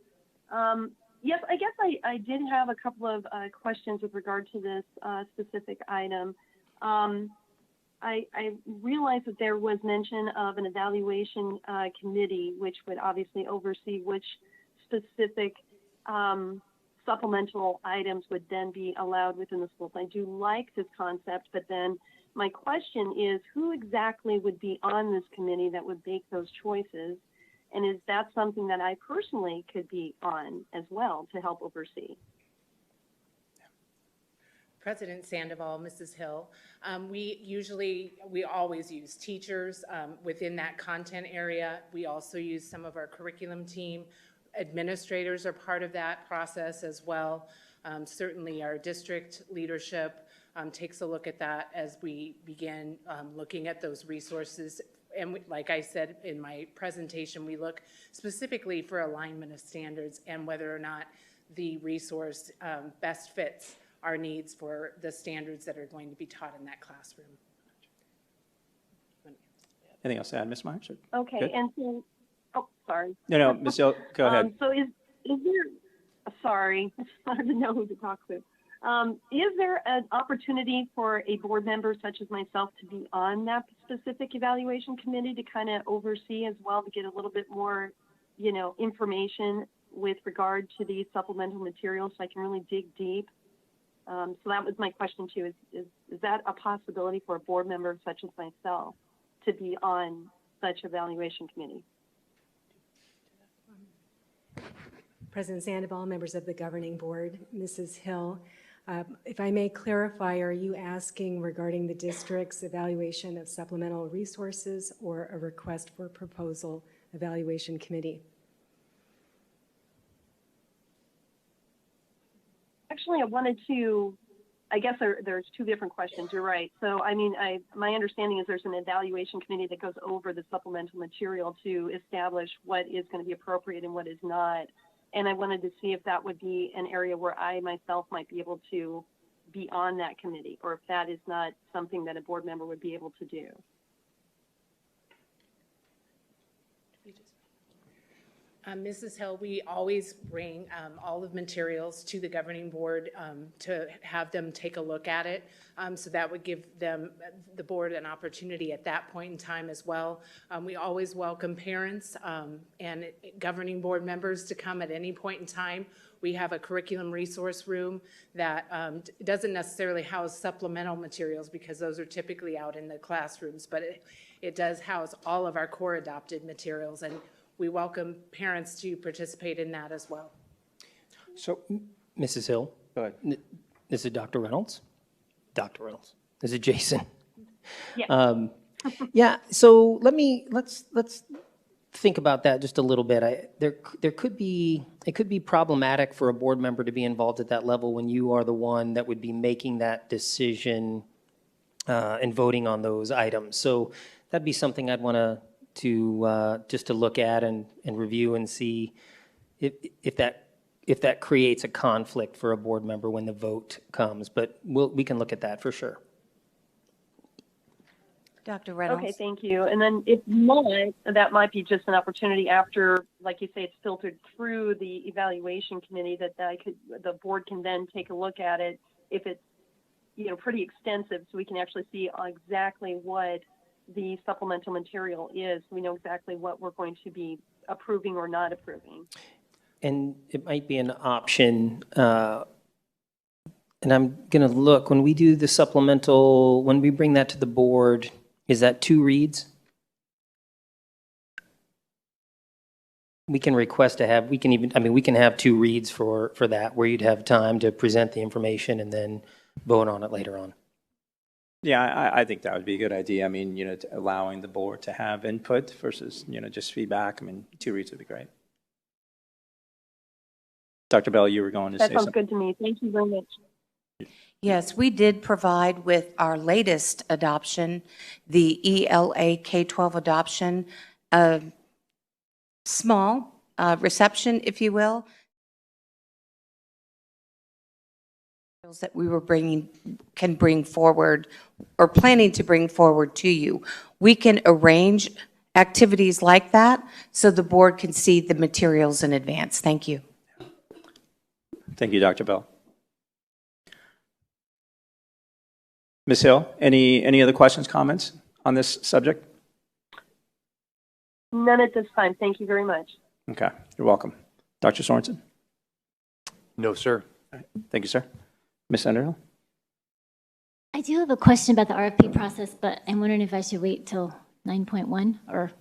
Yes, I guess I did have a couple of questions with regard to this specific item. I realized that there was mention of an evaluation committee, which would obviously oversee which specific supplemental items would then be allowed within the schools. I do like this concept, but then my question is, who exactly would be on this committee that would make those choices? And is that something that I personally could be on as well to help oversee? President Sandoval, Mrs. Hill, we always use teachers within that content area. We also use some of our curriculum team. Administrators are part of that process as well. Certainly our district leadership takes a look at that as we begin looking at those resources. And like I said in my presentation, we look specifically for alignment of standards and whether or not the resource best fits our needs for the standards that are going to be taught in that classroom. Anything else to add, Ms. Myers? Okay, Good? and so, oh, sorry. No, Ms. Hill, go ahead. So is there, sorry, it's hard to know who to talk to. Is there an opportunity for a board member such as myself to be on that specific evaluation committee to kind of oversee as well, to get a little bit more, information with regard to these supplemental materials so I can really dig deep? So that was my question too, is that a possibility for a board member such as myself to be on such evaluation committee? President Sandoval, members of the governing board, Mrs. Hill, if I may clarify, are you asking regarding the district's evaluation of supplemental resources or a request for proposal evaluation committee? Actually, I wanted to, I guess there's two different questions. You're right. So, I mean, my understanding is there's an evaluation committee that goes over the supplemental material to establish what is going to be appropriate and what is not. And I wanted to see if that would be an area where I myself might be able to be on that committee, or if that is not something that a board member would be able to do. Mrs. Hill, we always bring all of the materials to the governing board to have them take a look at it. So that would give them, the board, an opportunity at that point in time as well. We always welcome parents and governing board members to come at any point in time. We have a curriculum resource room that doesn't necessarily house supplemental materials because those are typically out in the classrooms, but it does house all of our core adopted materials, and we welcome parents to participate in that as well. So, Mrs. Hill. Go ahead. This is Dr. Reynolds. Dr. Reynolds. This is Jason. Yeah. Yeah. So let's think about that just a little bit. It could be problematic for a board member to be involved at that level when you are the one that would be making that decision and voting on those items. So that'd be something I'd want to just to look at and review and see if that creates a conflict for a board member when the vote comes. But we can look at that for sure. Dr. Reynolds. Okay, thank you. And then if not, that might be just an opportunity after, like you say, it's filtered through the evaluation committee that the board can then take a look at it if it's, pretty extensive, so we can actually see exactly what the supplemental material is. We know exactly what we're going to be approving or not approving. And it might be an option, and I'm going to look, when we do the supplemental, when we bring that to the board, is that 2 reads? We can request to have, we can have 2 reads for that, where you'd have time to present the information and then vote on it later on. Yeah, I think that would be a good idea. I mean, allowing the board to have input versus, just feedback. I mean, 2 reads would be great. Dr. Bell, you were going to say something. That sounds good to me. Thank you very much. Yes, we did provide with our latest adoption, the ELA K-12 adoption, a small reception, if you will, that we were can bring forward or planning to bring forward to you. We can arrange activities like that so the board can see the materials in advance. Thank you. Thank you, Dr. Bell. Ms. Hill, any other questions, comments on this subject? None at this time. Thank you very much. Okay, you're welcome. Dr. Sorensen? No, sir. Thank you, sir. Ms. Underhill? I do have a question about the RFP process, but I'm wondering if I should wait till 9.1 or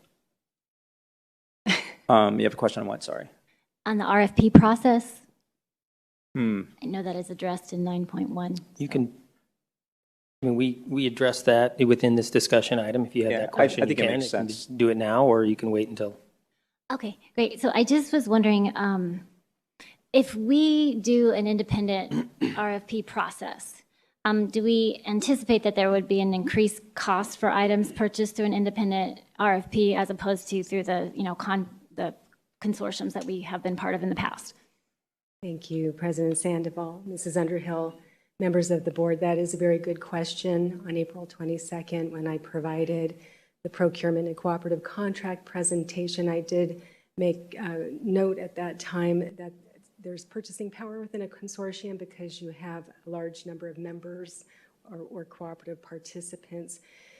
You have a question on what, sorry? on the RFP process. I know that is addressed in 9.1. You can, I mean, we addressed that within this discussion item. If you have Yeah, that question, I think you it can. makes You can sense. do it now, or you can wait until. Okay, great. So I just was wondering, if we do an independent RFP process, do we anticipate that there would be an increased cost for items purchased through an independent RFP as opposed to through the, the consortiums that we have been part of in the past? Thank you, President Sandoval, Mrs. Underhill, members of the board. That is a very good question. On April 22nd, when I provided the procurement and cooperative contract presentation, I did make note at that time that there's purchasing power within a consortium because you have a large number of members or cooperative participants.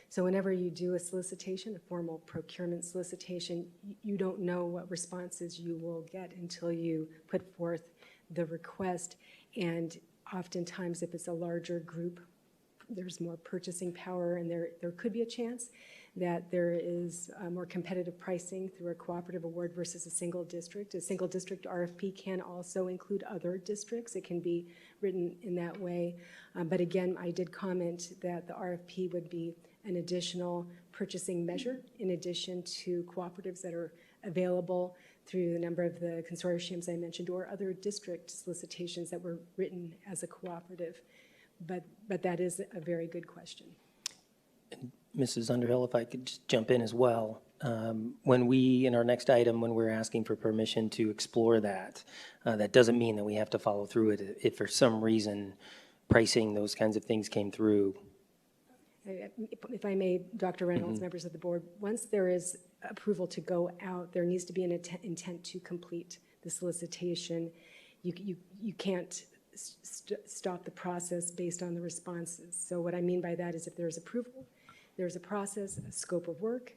So whenever you do a solicitation, a formal procurement solicitation, you don't know what responses you will get until you put forth the request. And oftentimes, if it's a larger group, there's more purchasing power, and there could be a chance that there is more competitive pricing through a cooperative award versus a single district. A single district RFP can also include other districts. It can be written in that way. But again, I did comment that the RFP would be an additional purchasing measure in addition to cooperatives that are available through the number of the consortiums I mentioned or other district solicitations that were written as a cooperative. But that is a very good question. Mrs. Underhill, if I could just jump in as well. When we, in our next item, when we're asking for permission to explore that, that doesn't mean that we have to follow through it. If for some reason pricing, those kinds of things came through. If I may, Dr. Reynolds, members of the board, once there is approval to go out, there needs to be an intent to complete the solicitation. You can't stop the process based on the responses. So what I mean by that is if there's approval, there's a process, a scope of work,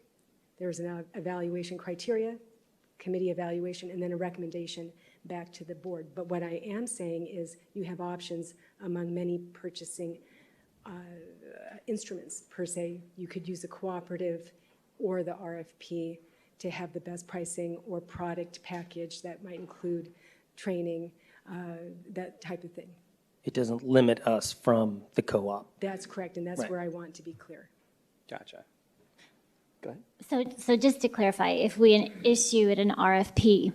there's an evaluation criteria, committee evaluation, and then a recommendation back to the board. But what I am saying is you have options among many purchasing instruments per se. You could use a cooperative or the RFP to have the best pricing or product package that might include training, that type of thing. It doesn't limit us from the co-op. That's correct, and that's Right. where I want to be clear. Gotcha. Go ahead. So just to clarify, if we issued an RFP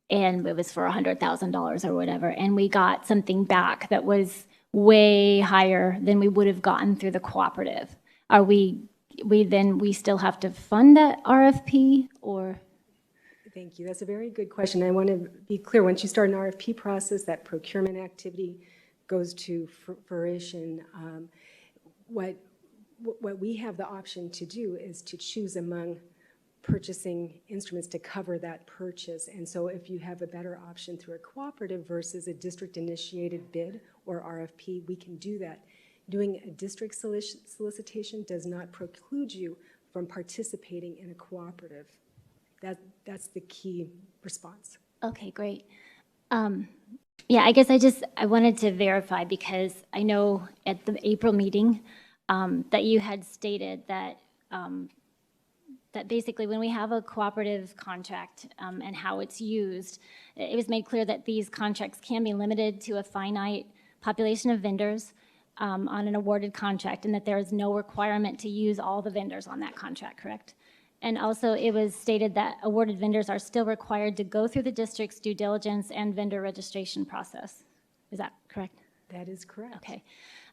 and it was for $100,000 or whatever, and we got something back that was way higher than we would have gotten through the cooperative, are we still have to fund that RFP or? Thank you. That's a very good question. I want to be clear. Once you start an RFP process, that procurement activity goes to fruition. What we have the option to do is to choose among purchasing instruments to cover that purchase. And so if you have a better option through a cooperative versus a district-initiated bid or RFP, we can do that. Doing a district solicitation does not preclude you from participating in a cooperative. That's the key response. Okay, great. Yeah, I guess I wanted to verify because I know at the April meeting that you had stated that that basically when we have a cooperative contract and how it's used, it was made clear that these contracts can be limited to a finite population of vendors on an awarded contract and that there is no requirement to use all the vendors on that contract, correct? And also it was stated that awarded vendors are still required to go through the district's due diligence and vendor registration process. Is that correct? That is correct. Okay.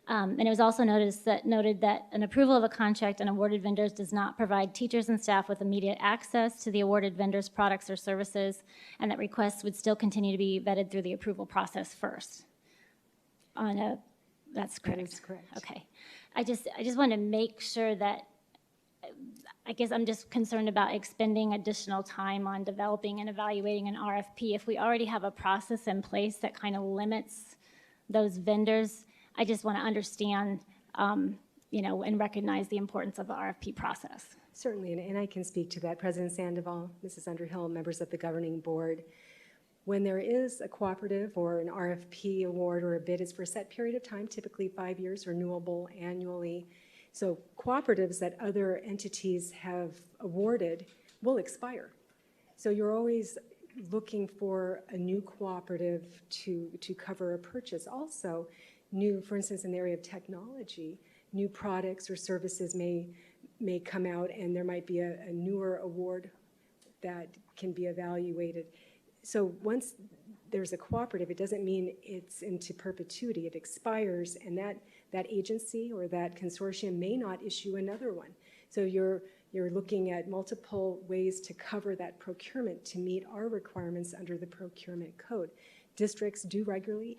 And it was also noted that an approval of a contract and awarded vendors does not provide teachers and staff with immediate access to the awarded vendors' products or services, and that requests would still continue to be vetted through the approval process first. That's correct. That is correct. Okay. I just want to make sure that, I guess I'm just concerned about expending additional time on developing and evaluating an RFP. If we already have a process in place that kind of limits those vendors, I just want to understand, and recognize the importance of the RFP process. Certainly, and I can speak to that. President Sandoval, Mrs. Underhill, members of the governing board. When there is a cooperative or an RFP award or a bid, it's for a set period of time, typically 5 years, renewable annually. So cooperatives that other entities have awarded will expire. So you're always looking for a new cooperative to cover a purchase. Also, new, for instance, in the area of technology, new products or services may come out, and there might be a newer award that can be evaluated. So once there's a cooperative, it doesn't mean it's into perpetuity. It expires, and that agency or that consortium may not issue another one. So you're looking at multiple ways to cover that procurement to meet our requirements under the procurement code. Districts do regularly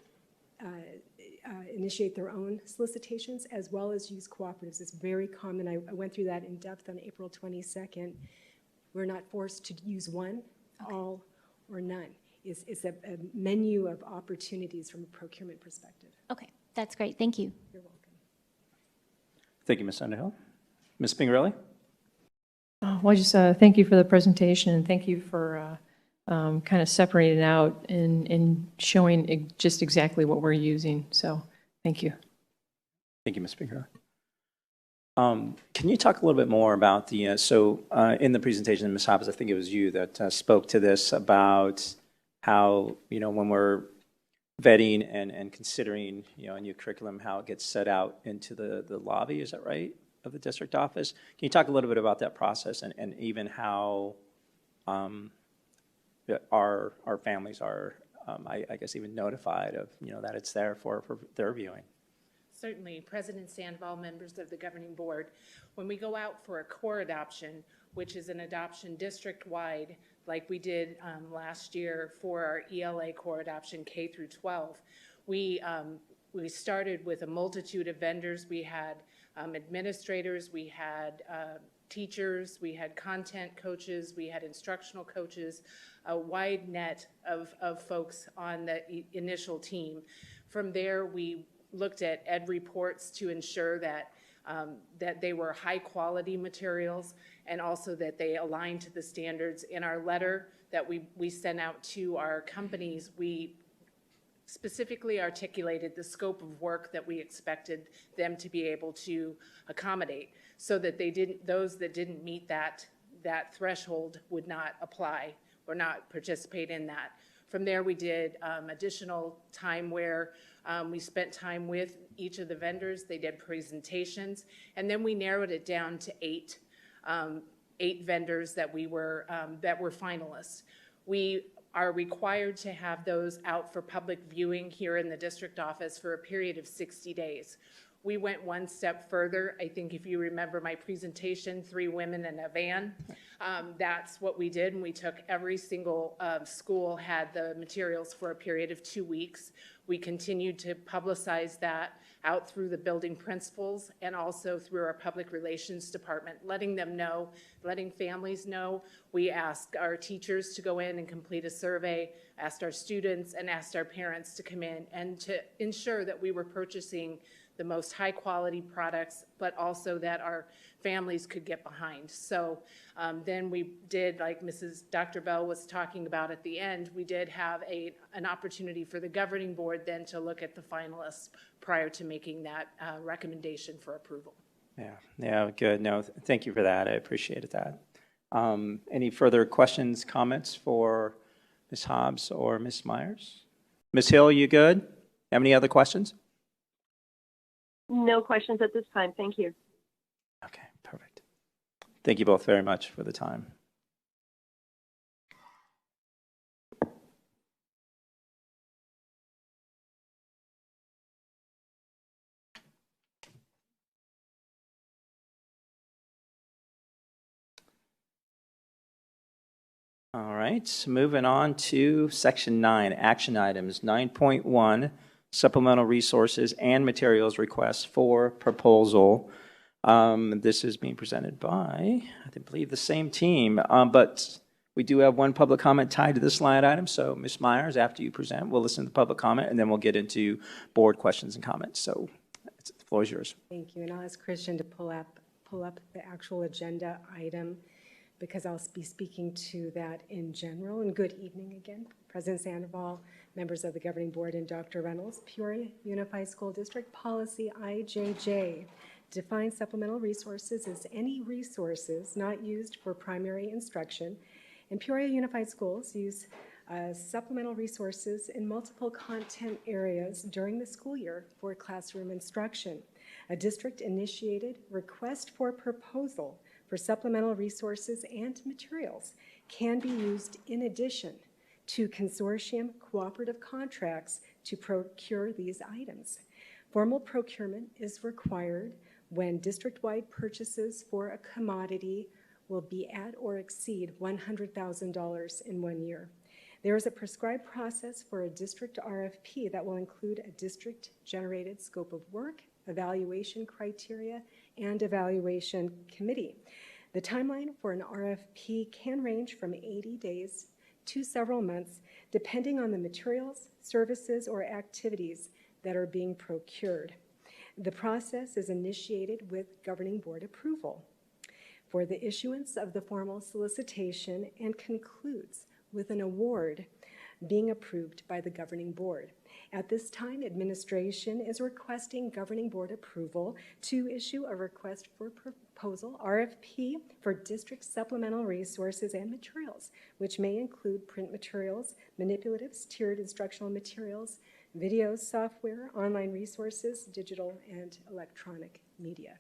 initiate their own solicitations as well as use cooperatives. It's very common. I went through that in depth on April 22nd. We're not forced to use one, all, or none. It's a menu of opportunities from a procurement perspective. Okay, that's great. Thank you. You're welcome. Thank you, Ms. Underhill. Ms. Spingarelli? Well, just thank you for the presentation, and thank you for kind of separating it out and showing just exactly what we're using. So thank you. Thank you, Ms. Spingarelli. Can you talk a little bit more about the, in the presentation, Ms. Hobbs, I think it was you that spoke to this about how, when we're vetting and considering, a new curriculum, how it gets set out into the lobby, is that right, of the district office? Can you talk a little bit about that process and even how our families are, I guess, even notified of, that it's there for their viewing? Certainly, President Sandoval, members of the governing board, when we go out for a core adoption, which is an adoption district-wide, like we did last year for our ELA core adoption K through 12, we started with a multitude of vendors. We had administrators, we had teachers, we had content coaches, we had instructional coaches, a wide net of folks on the initial team. From there, we looked at ed reports to ensure that that they were high quality materials and also that they aligned to the standards. In our letter that we sent out to our companies, we specifically articulated the scope of work that we expected them to be able to accommodate so that those that didn't meet that threshold would not apply or not participate in that. From there, we did additional time where we spent time with each of the vendors. They did presentations, and then we narrowed it down to eight vendors that were finalists. We are required to have those out for public viewing here in the district office for a period of 60 days. We went one step further. I think if you remember my presentation, 3 women in a van, that's what we did. And we took every single school had the materials for a period of 2 weeks. We continued to publicize that out through the building principals and also through our public relations department, letting them know, letting families know. We asked our teachers to go in and complete a survey, asked our students and asked our parents to come in and to ensure that we were purchasing the most high quality products, but also that our families could get behind. So then we did, like Dr. Bell was talking about at the end, we did have an opportunity for the governing board then to look at the finalists prior to making that recommendation for approval. Yeah, good. No, thank you for that. I appreciated that. Any further questions, comments for Ms. Hobbs or Ms. Myers? Ms. Hill, you good? Have any other questions? No questions at this time. Thank you. Okay, perfect. Thank you both very much for the time. All right, moving on to Section 9, action items. 9.1, supplemental resources and materials request for proposal. This is being presented by, I believe, the same team, but we do have one public comment tied to this line item. So Ms. Myers, after you present, we'll listen to the public comment, and then we'll get into board questions and comments. So the floor is yours. Thank you, and I'll ask Christian to pull up the actual agenda item, because I'll be speaking to that in general. And good evening again, President Sandoval, members of the Governing Board, and Dr. Reynolds. Peoria Unified School District Policy IJJ defines supplemental resources as any resources not used for primary instruction. And Peoria Unified Schools use supplemental resources in multiple content areas during the school year for classroom instruction. A district-initiated request for proposal for supplemental resources and materials can be used in addition to consortium cooperative contracts to procure these items. Formal procurement is required when district-wide purchases for a commodity will be at or exceed $100,000 in 1 year. There is a prescribed process for a district RFP that will include a district-generated scope of work, evaluation criteria, and evaluation committee. The timeline for an RFP can range from 80 days to several months, depending on the materials, services, or activities that are being procured. The process is initiated with governing board approval for the issuance of the formal solicitation and concludes with an award being approved by the governing board. At this time, administration is requesting governing board approval to issue a request for proposal, RFP, for district supplemental resources and materials, which may include print materials, manipulatives, tiered instructional materials, videos, software, online resources, digital and electronic media.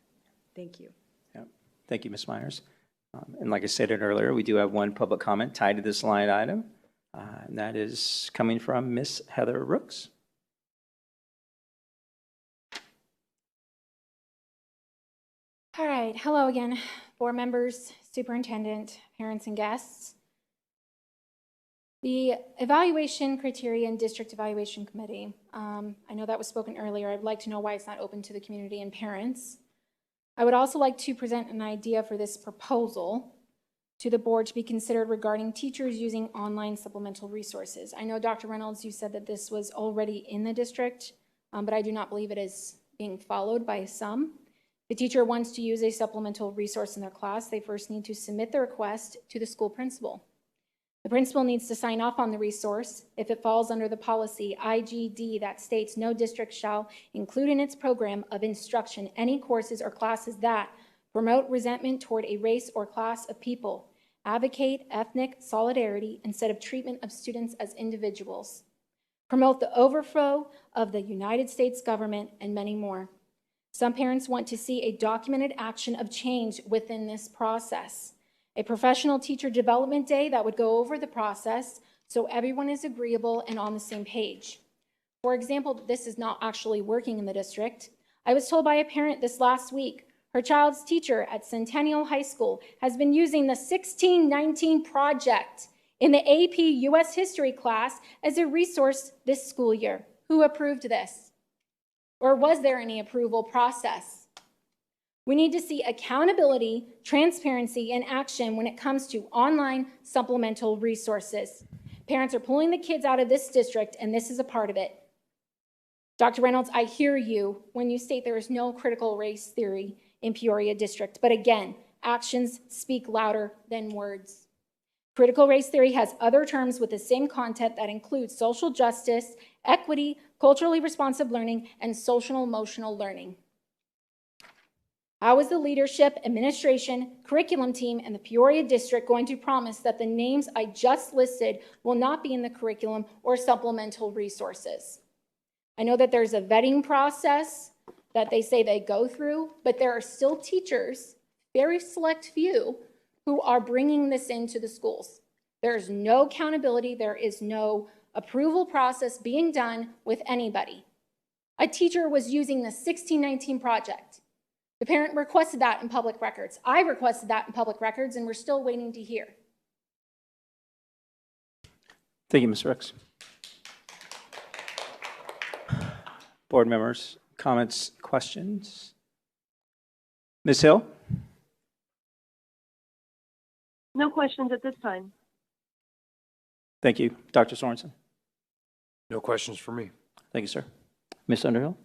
Thank you. Yep. Thank you, Ms. Myers. And like I stated earlier, we do have one public comment tied to this line item, and that is coming from Ms. Heather Rooks. All right, hello again, board members, superintendent, parents, and guests. The evaluation criteria and district evaluation committee, I know that was spoken earlier. I'd like to know why it's not open to the community and parents. I would also like to present an idea for this proposal to the board to be considered regarding teachers using online supplemental resources. I know, Dr. Reynolds, you said that this was already in the district, but I do not believe it is being followed by some. If the teacher wants to use a supplemental resource in their class, they first need to submit the request to the school principal. The principal needs to sign off on the resource if it falls under the policy IGD that states no district shall include in its program of instruction any courses or classes that promote resentment toward a race or class of people, advocate ethnic solidarity instead of treatment of students as individuals, promote the overthrow of the United States government, and many more. Some parents want to see a documented action of change within this process. A professional teacher development day that would go over the process so everyone is agreeable and on the same page. For example, this is not actually working in the district. I was told by a parent this last week, her child's teacher at Centennial High School has been using the 1619 project in the AP US History class as a resource this school year. Who approved this? Or was there any approval process? We need to see accountability, transparency, and action when it comes to online supplemental resources. Parents are pulling the kids out of this district, and this is a part of it. Dr. Reynolds, I hear you when you state there is no critical race theory in Peoria District, but again, actions speak louder than words. Critical race theory has other terms with the same content that include social justice, equity, culturally responsive learning, and social emotional learning. How is the leadership, administration, curriculum team, and the Peoria District going to promise that the names I just listed will not be in the curriculum or supplemental resources? I know that there's a vetting process that they say they go through, but there are still teachers, very select few, who are bringing this into the schools. There is no accountability. There is no approval process being done with anybody. A teacher was using the 1619 project. The parent requested that in public records. I requested that in public records, and we're still waiting to hear. Thank you, Ms. Ricks. Board members, comments, questions? Ms. Hill? No questions at this time. Thank you. Dr. Sorensen? No questions for me. Thank you, sir. Ms. Underhill?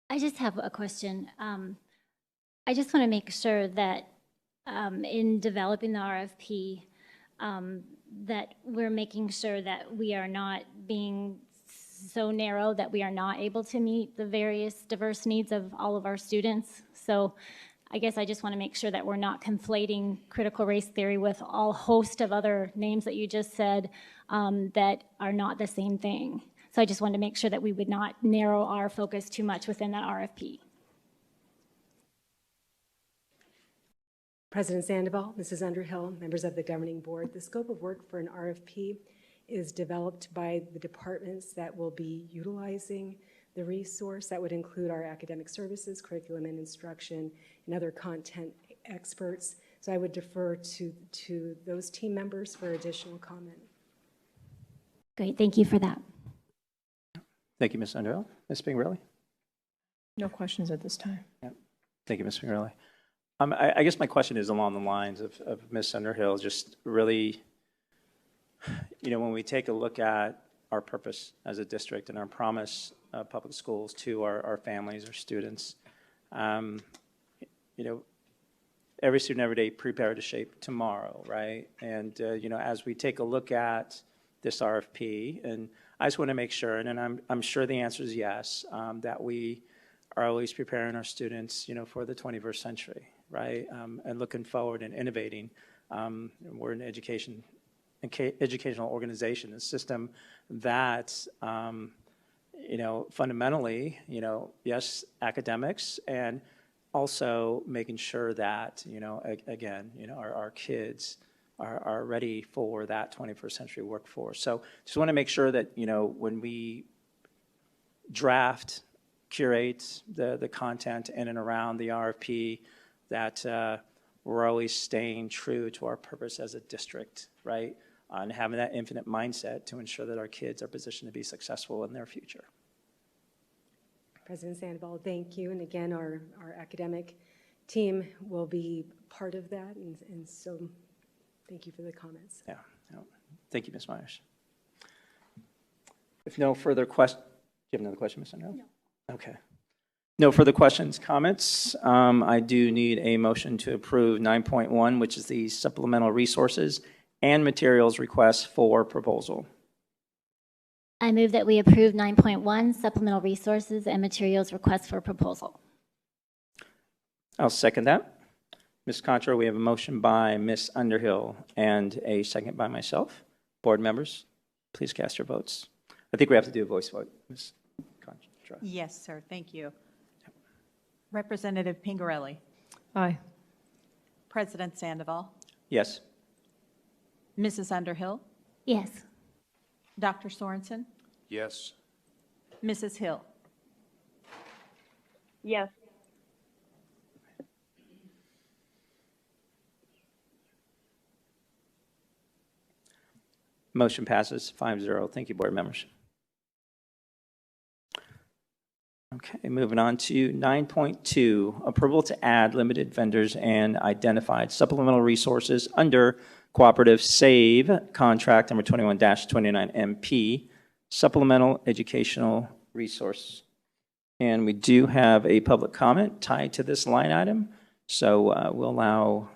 I just have a question. I just want to make sure that in developing the RFP, that we're making sure that we are not being so narrow that we are not able to meet the various diverse needs of all of our students. So I guess I just want to make sure that we're not conflating critical race theory with all host of other names that you just said that are not the same thing. So I just wanted to make sure that we would not narrow our focus too much within that RFP. President Sandoval, Mrs. Underhill, members of the governing board, the scope of work for an RFP is developed by the departments that will be utilizing the resource. That would include our academic services, curriculum and instruction, and other content experts. So I would defer to those team members for additional comment. Great, thank you for that. Thank you, Ms. Underhill. Ms. Pingerelli? No questions at this time. Yeah. Thank you, Ms. Pingerelli. I guess my question is along the lines of Ms. Underhill, just really, when we take a look at our purpose as a district and our promise of public schools to our families, our students, every student every day prepare to shape tomorrow, right? And, as we take a look at this RFP, and I just want to make sure, and I'm sure the answer is yes, that we are always preparing our students, for the 21st century, right? And looking forward and innovating. We're an educational organization, a system that, fundamentally, yes, academics, and also making sure that, again, our kids are ready for that 21st century workforce. So just want to make sure that, when we draft, curate the content in and around the RFP, that we're always staying true to our purpose as a district, right? And having that infinite mindset to ensure that our kids are positioned to be successful in their future. President Sandoval, thank you. And again, our academic team will be part of that. And so thank you for the comments. Yeah. Thank you, Ms. Myers. If no further questions, do you have another question, Ms. Underhill? No. Okay. No further questions, comments. I do need a motion to approve 9.1, which is the supplemental resources and materials request for proposal. I move that we approve 9.1 supplemental resources and materials request for proposal. I'll second that. Ms. Contra, we have a motion by Ms. Underhill and a second by myself. Board members, please cast your votes. I think we have to do a voice vote, Ms. Contra. Yes, sir. Thank you. Representative Pingerelli. Aye. President Sandoval. Yes. Mrs. Underhill. Yes. Dr. Sorensen. Yes. Mrs. Hill. Yes. Motion passes 5-0. Thank you, board members. Okay, moving on to 9.2, approval to add limited vendors and identified supplemental resources under Cooperative SAVE Contract number 21-29 MP, Supplemental Educational Resource. And we do have a public comment tied to this line item, so we'll allow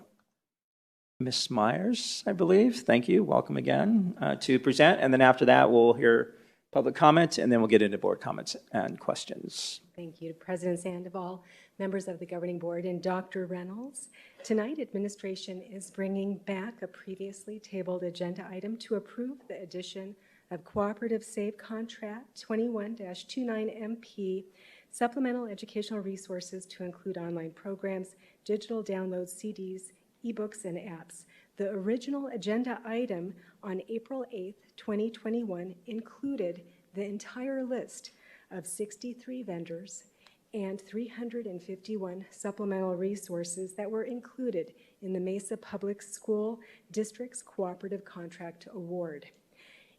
Ms. Myers, I believe, thank you, welcome again, to present, and then after that we'll hear public comment, and then we'll get into board comments and questions. Thank you to President Sandoval, members of the governing board, and Dr. Reynolds. Tonight, administration is bringing back a previously tabled agenda item to approve the addition of Cooperative SAVE Contract 21-29 MP, supplemental educational resources to include online programs, digital downloads, CDs, ebooks, and apps. The original agenda item on April 8th, 2021 included the entire list of 63 vendors and 351 supplemental resources that were included in the Mesa Public School District's Cooperative Contract Award.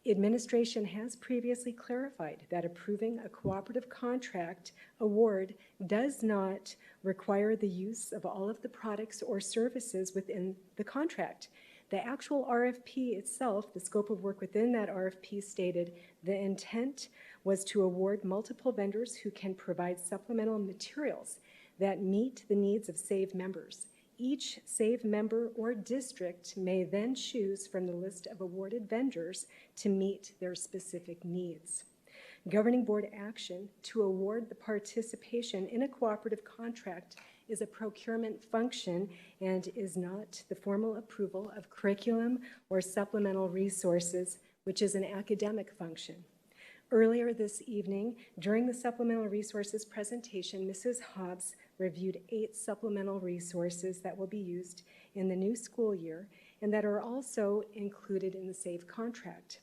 Administration has previously clarified that approving a cooperative contract award does not require the use of all of the products or services within the contract. The actual RFP itself, the scope of work within that RFP stated the intent was to award multiple vendors who can provide supplemental materials that meet the needs of SAVE members. Each SAVE member or district may then choose from the list of awarded vendors to meet their specific needs. Governing board action to award the participation in a cooperative contract is a procurement function and is not the formal approval of curriculum or supplemental resources, which is an academic function. Earlier this evening, during the supplemental resources presentation, Mrs. Hobbs reviewed 8 supplemental resources that will be used in the new school year and that are also included in the SAVE contract.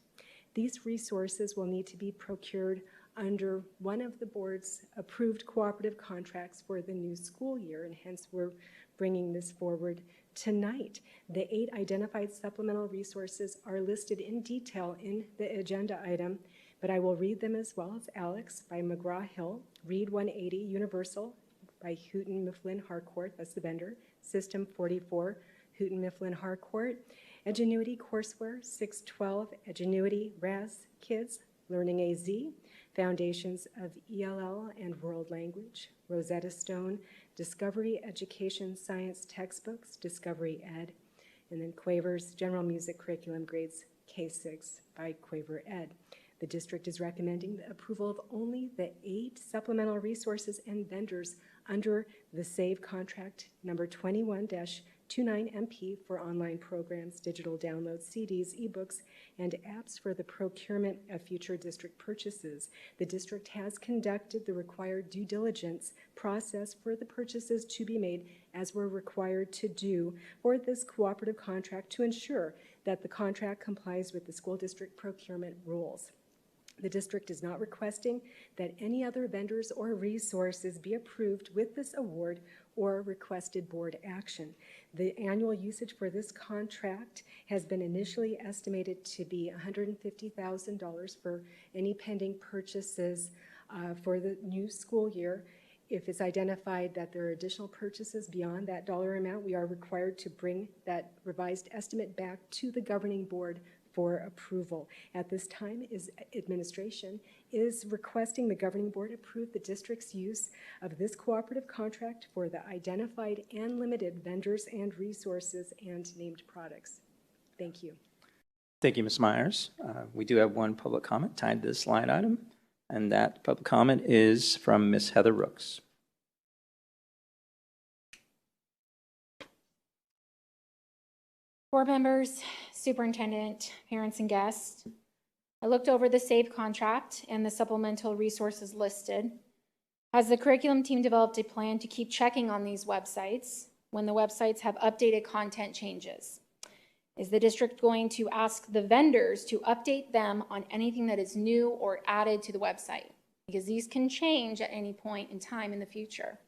These resources will need to be procured under one of the board's approved cooperative contracts for the new school year, and hence we're bringing this forward tonight. The 8 identified supplemental resources are listed in detail in the agenda item, but I will read them as well. As Alex by McGraw-Hill, Read 180 Universal by Houghton Mifflin Harcourt, that's the vendor, System 44, Houghton Mifflin Harcourt, Edgenuity Courseware, 612, Edgenuity Raz Kids, Learning AZ, Foundations of ELL and World Language, Rosetta Stone, Discovery Education Science Textbooks, Discovery Ed, and then Quaver's General Music Curriculum Grades K6 by Quaver Ed. The district is recommending the approval of only the 8 supplemental resources and vendors under the SAVE contract number 21-29MP for online programs, digital downloads, CDs, ebooks, and apps for the procurement of future district purchases. The district has conducted the required due diligence process for the purchases to be made as we're required to do for this cooperative contract to ensure that the contract complies with the school district procurement rules. The district is not requesting that any other vendors or resources be approved with this award or requested board action. The annual usage for this contract has been initially estimated to be $150,000 for any pending purchases for the new school year. If it's identified that there are additional purchases beyond that dollar amount, we are required to bring that revised estimate back to the governing board for approval. At this time, administration is requesting the governing board approve the district's use of this cooperative contract for the identified and limited vendors and resources and named products. Thank you. Thank you, Ms. Myers. We do have one public comment tied to this line item, and that public comment is from Ms. Heather Rooks. Board members, superintendent, parents, and guests, I looked over the SAVE contract and the supplemental resources listed. Has the curriculum team developed a plan to keep checking on these websites when the websites have updated content changes? Is the district going to ask the vendors to update them on anything that is new or added to the website? Because these can change at any point in time in the future.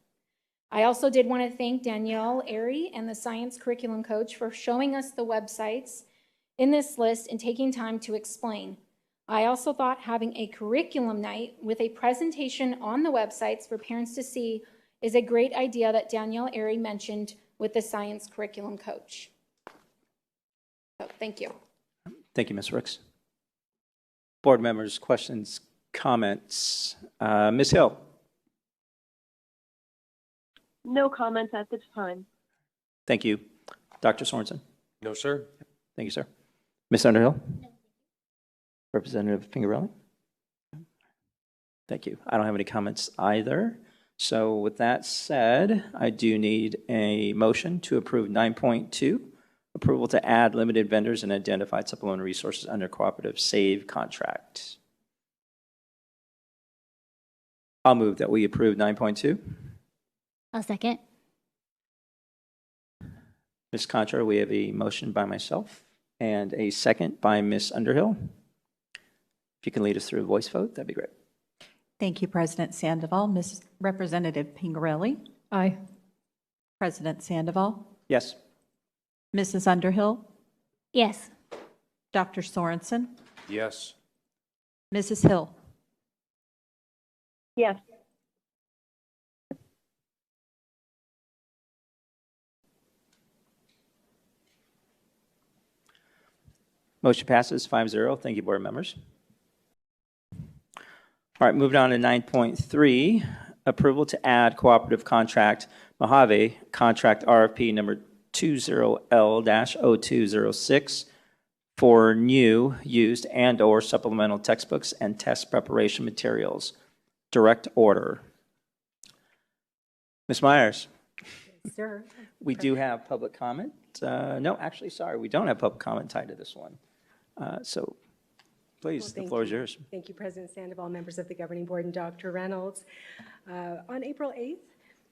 I also did want to thank Danielle Airy and the science curriculum coach for showing us the websites in this list and taking time to explain. I also thought having a curriculum night with a presentation on the websites for parents to see is a great idea that Danielle Airy mentioned with the science curriculum coach. So, thank you. Thank you, Ms. Rooks. Board members, questions, comments? Ms. Hill. No comments at this time. Thank you. Dr. Sorensen. No, sir. Thank you, sir. Ms. Underhill? No. Representative Pingarelli? Thank you. I don't have any comments either. So with that said, I do need a motion to approve 9.2, approval to add limited vendors and identified supplemental resources under cooperative SAVE contract. I'll move that we approve 9.2. I'll second. Ms. Contra, we have a motion by myself and a second by Ms. Underhill. If you can lead us through a voice vote, that'd be great. Thank you, President Sandoval. Ms. Representative Pingarelli? Aye. President Sandoval? Yes. Mrs. Underhill? Yes. Dr. Sorensen? Yes. Mrs. Hill. Yes. Motion passes 5-0. Thank you, board members. All right, moving on to 9.3, approval to add cooperative contract Mojave contract RFP number 20L-0206 for new, used, and/or supplemental textbooks and test preparation materials. Direct order. Ms. Myers, Sir. we do have public comment. No, actually, sorry, we don't have public comment tied to this one. So please, the floor is yours. Thank you, President Sandoval, members of the Governing Board, and Dr. Reynolds. On April 8th,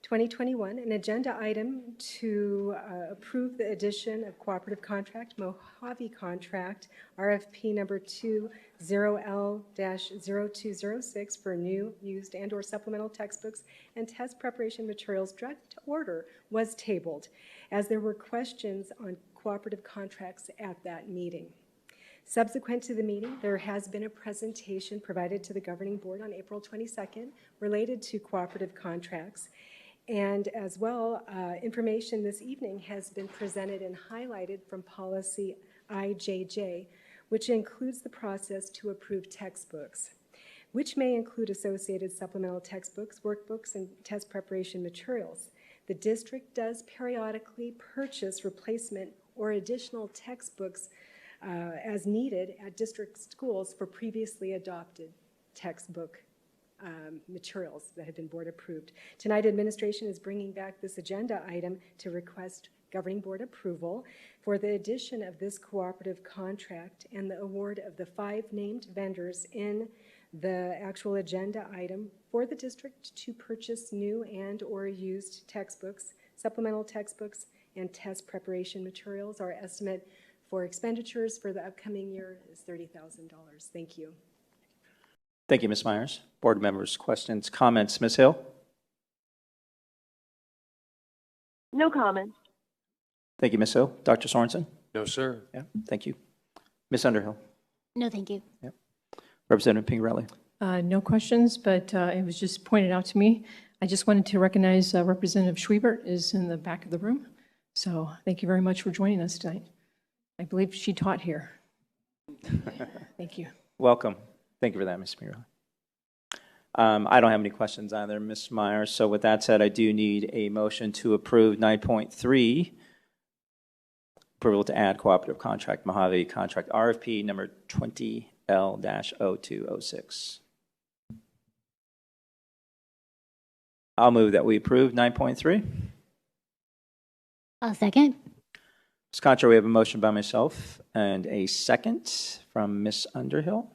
2021, an agenda item to approve the addition of cooperative contract, Mojave contract, RFP number 20L-0206 for new, used, and/or supplemental textbooks and test preparation materials. Direct order was tabled as there were questions on cooperative contracts at that meeting. Subsequent to the meeting, there has been a presentation provided to the Governing Board on April 22nd related to cooperative contracts. And as well, information this evening has been presented and highlighted from policy IJJ, which includes the process to approve textbooks, which may include associated supplemental textbooks, workbooks, and test preparation materials. The district does periodically purchase replacement or additional textbooks as needed at district schools for previously adopted textbook materials that have been board approved. Tonight, administration is bringing back this agenda item to request governing board approval for the addition of this cooperative contract and the award of the 5 named vendors in the actual agenda item for the district to purchase new and/or used textbooks, supplemental textbooks, and test preparation materials. Our estimate for expenditures for the upcoming year is $30,000. Thank you. Thank you, Ms. Myers. Board members, questions, comments? Ms. Hill? No comment. Thank you, Ms. Hill. Dr. Sorensen? No, sir. Yeah, thank you. Ms. Underhill? No, thank you. Yep. Representative Pingarelli? No questions, but it was just pointed out to me. I just wanted to recognize Representative Schwiebert is in the back of the room. So thank you very much for joining us tonight. I believe she taught here. Thank you. Welcome. Thank you for that, Ms. Pingarelli. I don't have any questions either, Ms. Myers. So with that said, I do need a motion to approve 9.3, approval to add cooperative contract Mojave contract RFP number 20L-0206. I'll move that we approve 9.3. I'll second. Ms. Contra, we have a motion by myself and a second from Ms. Underhill. I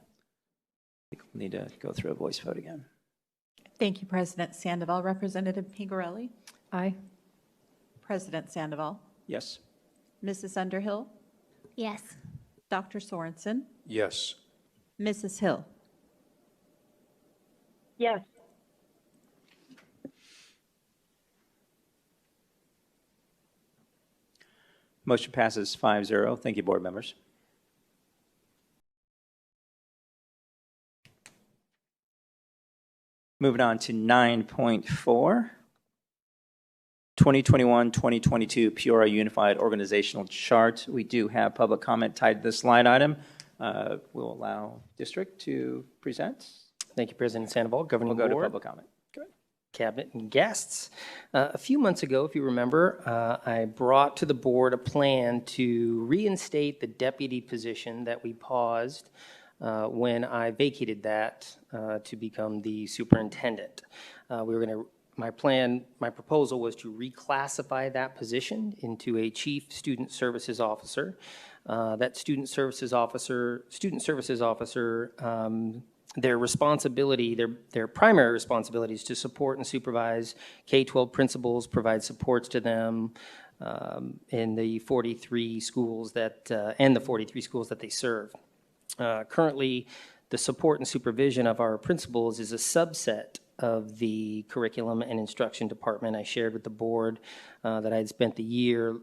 think we'll need to go through a voice vote again. Thank you, President Sandoval. Representative Pingarelli? Aye. President Sandoval? Yes. Mrs. Underhill? Yes. Dr. Sorensen? Yes. Mrs. Hill? Yes. Motion passes 5-0. Thank you, board members. Moving on to 9.4, 2021-2022 Peoria Unified Organizational Chart. We do have public comment tied to this line item. We'll allow district to present. Thank you, President Sandoval. Governing We'll go Board, to public comment. Cabinet, and guests. A few months ago, if you remember, I brought to the board a plan to reinstate the deputy position that we paused when I vacated that to become the superintendent. My proposal was to reclassify that position into a chief student services officer. That student services officer, their responsibility, their primary responsibility is to support and supervise K-12 principals, provide supports to them in the 43 schools that they serve. Currently, the support and supervision of our principals is a subset of the curriculum and instruction department. I shared with the board that I had spent the year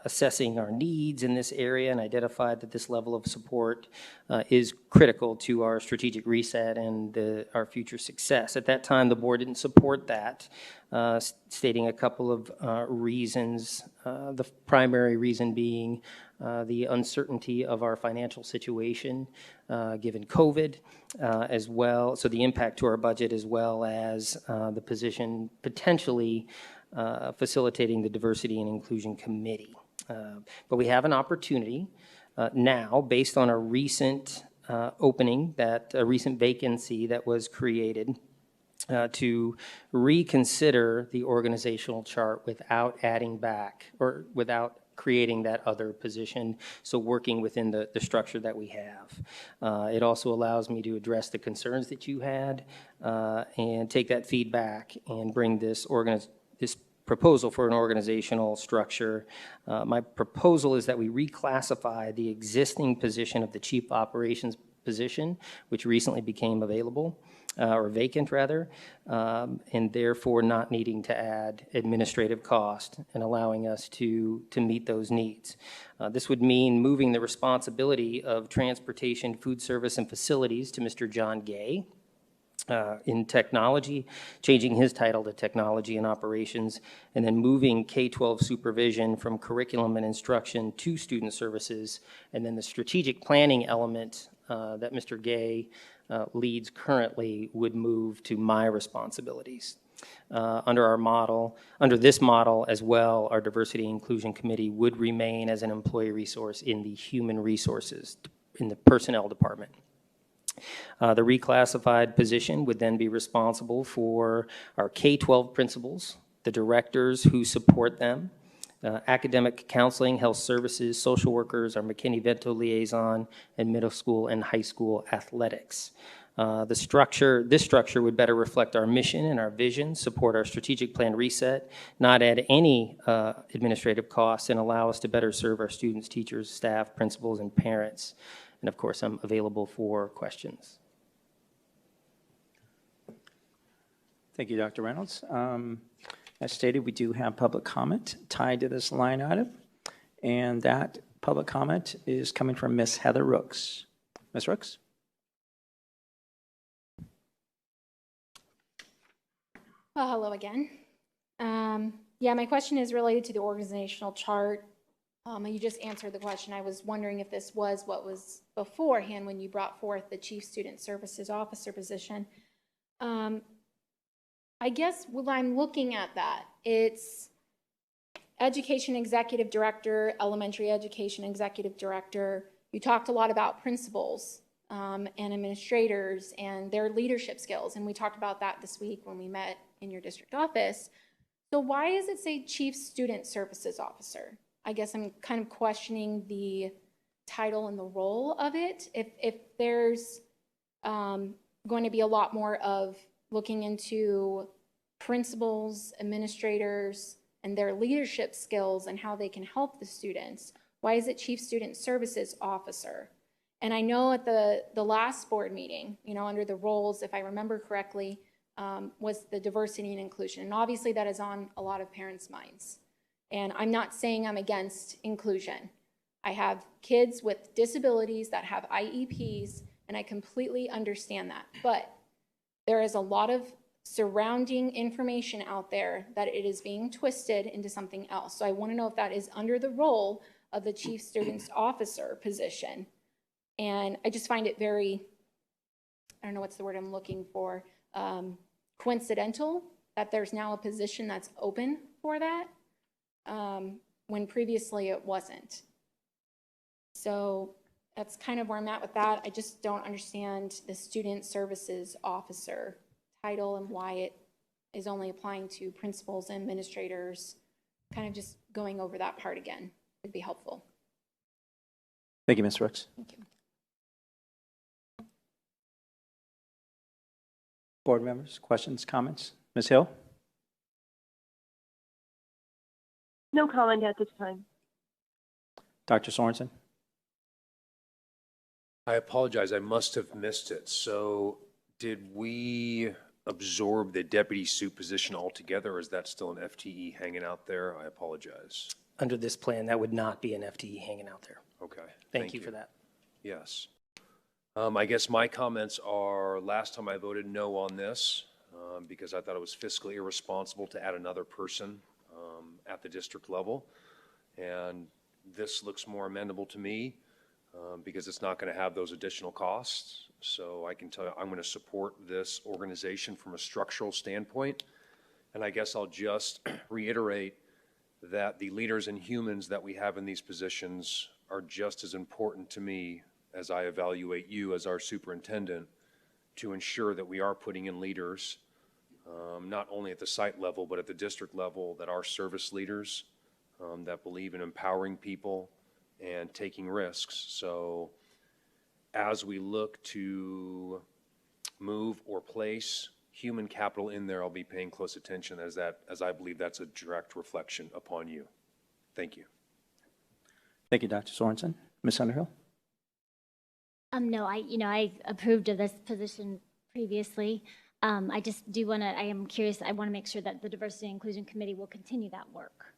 assessing our needs in this area and identified that this level of support is critical to our strategic reset and our future success. At that time, the board didn't support that, stating a couple of reasons. The primary reason being the uncertainty of our financial situation given COVID as well, so the impact to our budget, as well as the position potentially facilitating the Diversity and Inclusion Committee. But we have an opportunity now, based on a recent opening, a recent vacancy that was created, to reconsider the organizational chart without adding back or without creating that other position, so working within the structure that we have. It also allows me to address the concerns that you had and take that feedback and bring this proposal for an organizational structure. My proposal is that we reclassify the existing position of the Chief Operations position, which recently became available, or vacant rather, and therefore not needing to add administrative cost and allowing us to meet those needs. This would mean moving the responsibility of transportation, food service, and facilities to Mr. John Gay. In technology, changing his title to technology and operations, and then moving K-12 supervision from curriculum and instruction to student services, and then the strategic planning element that Mr. Gay leads currently would move to my responsibilities. Under this model as well, our Diversity and Inclusion Committee would remain as an employee resource in the human resources, in the personnel department. The reclassified position would then be responsible for our K-12 principals, the directors who support them, academic counseling, health services, social workers, our McKinney-Vento liaison, and middle school and high school athletics. This structure would better reflect our mission and our vision, support our strategic plan reset, not add any administrative costs, and allow us to better serve our students, teachers, staff, principals, and parents. And of course, I'm available for questions. Thank you, Dr. Reynolds. As stated, we do have public comment tied to this line item, and that public comment is coming from Ms. Heather Rooks. Ms. Rooks? Well, hello again. Yeah, my question is related to the organizational chart. You just answered the question. I was wondering if this was what was beforehand when you brought forth the Chief Student Services Officer position. I guess when I'm looking at that, it's Education Executive Director, Elementary Education Executive Director. You talked a lot about principals and administrators and their leadership skills, and we talked about that this week when we met in your district office. So why does it say Chief Student Services Officer? I guess I'm kind of questioning the title and the role of it. If there's going to be a lot more of looking into principals, administrators, and their leadership skills and how they can help the students, why is it Chief Student Services Officer? And I know at the last board meeting, under the roles, if I remember correctly, was the diversity and inclusion. And obviously that is on a lot of parents' minds. And I'm not saying I'm against inclusion. I have kids with disabilities that have IEPs, and I completely understand that. But there is a lot of surrounding information out there that it is being twisted into something else. So I want to know if that is under the role of the Chief Students Officer position. And I just find it very, I don't know what's the word I'm looking for, coincidental that there's now a position that's open for that. When previously it wasn't. So that's kind of where I'm at with that. I just don't understand the Student Services Officer title and why it is only applying to principals and administrators. Kind of just going over that part again would be helpful. Thank you, Ms. Rooks. Thank you. Board members, questions, comments? Ms. Hill? No comment at this time. Dr. Sorensen? I apologize. I must have missed it. So did we absorb the deputy soup position altogether, or is that still an FTE hanging out there? I apologize. Under this plan, that would not be an FTE hanging out there. Okay. Thank you for that. Yes. I guess my comments are, last time I voted no on this because I thought it was fiscally irresponsible to add another person at the district level. And this looks more amendable to me because it's not going to have those additional costs. So I can tell you I'm going to support this organization from a structural standpoint. And I guess I'll just reiterate that the leaders and humans that we have in these positions are just as important to me as I evaluate you as our superintendent to ensure that we are putting in leaders, not only at the site level, but at the district level, that are service leaders that believe in empowering people and taking risks. So as we look to move or place human capital in there, I'll be paying close attention as I believe that's a direct reflection upon you. Thank you. Thank you, Dr. Sorensen. Ms. Underhill? No, I approved of this position previously. I just do want to, I am curious, I want to make sure that the Diversity and Inclusion Committee will continue that work,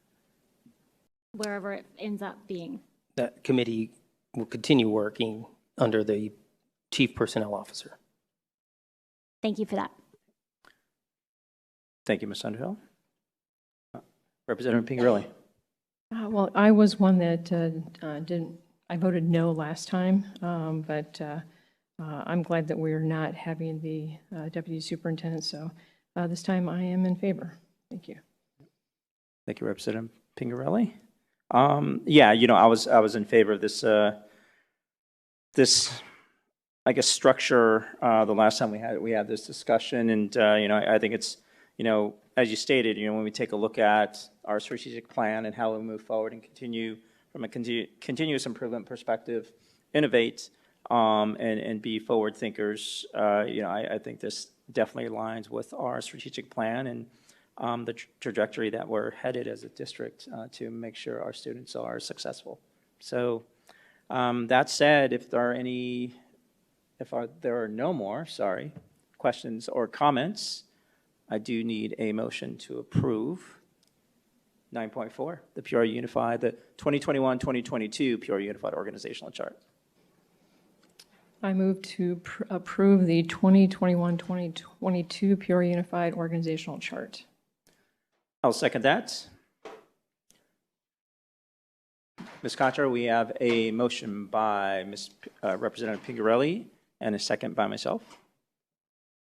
wherever it ends up being. That committee will continue working under the Chief Personnel Officer. Thank you for that. Thank you, Ms. Underhill. Representative Pingarelli. Well, I was one that I voted no last time, but I'm glad that we're not having the deputy superintendent, so this time I am in favor. Thank you. Thank you, Representative Pingarelli. Yeah, I was in favor of this, I guess, structure the last time we had this discussion, and I think it's, as you stated, when we take a look at our strategic plan and how we move forward and continue from a continuous improvement perspective, innovate, and be forward thinkers, I think this definitely aligns with our strategic plan and the trajectory that we're headed as a district to make sure our students are successful. So that said, if there are no more, questions or comments, I do need a motion to approve 9.4, the Peoria Unified, the 2021-2022 Peoria Unified Organizational Chart. I move to approve the 2021-2022 Peoria Unified Organizational Chart. I'll second that. Ms. Contra, we have a motion by Representative Pingarelli and a second by myself.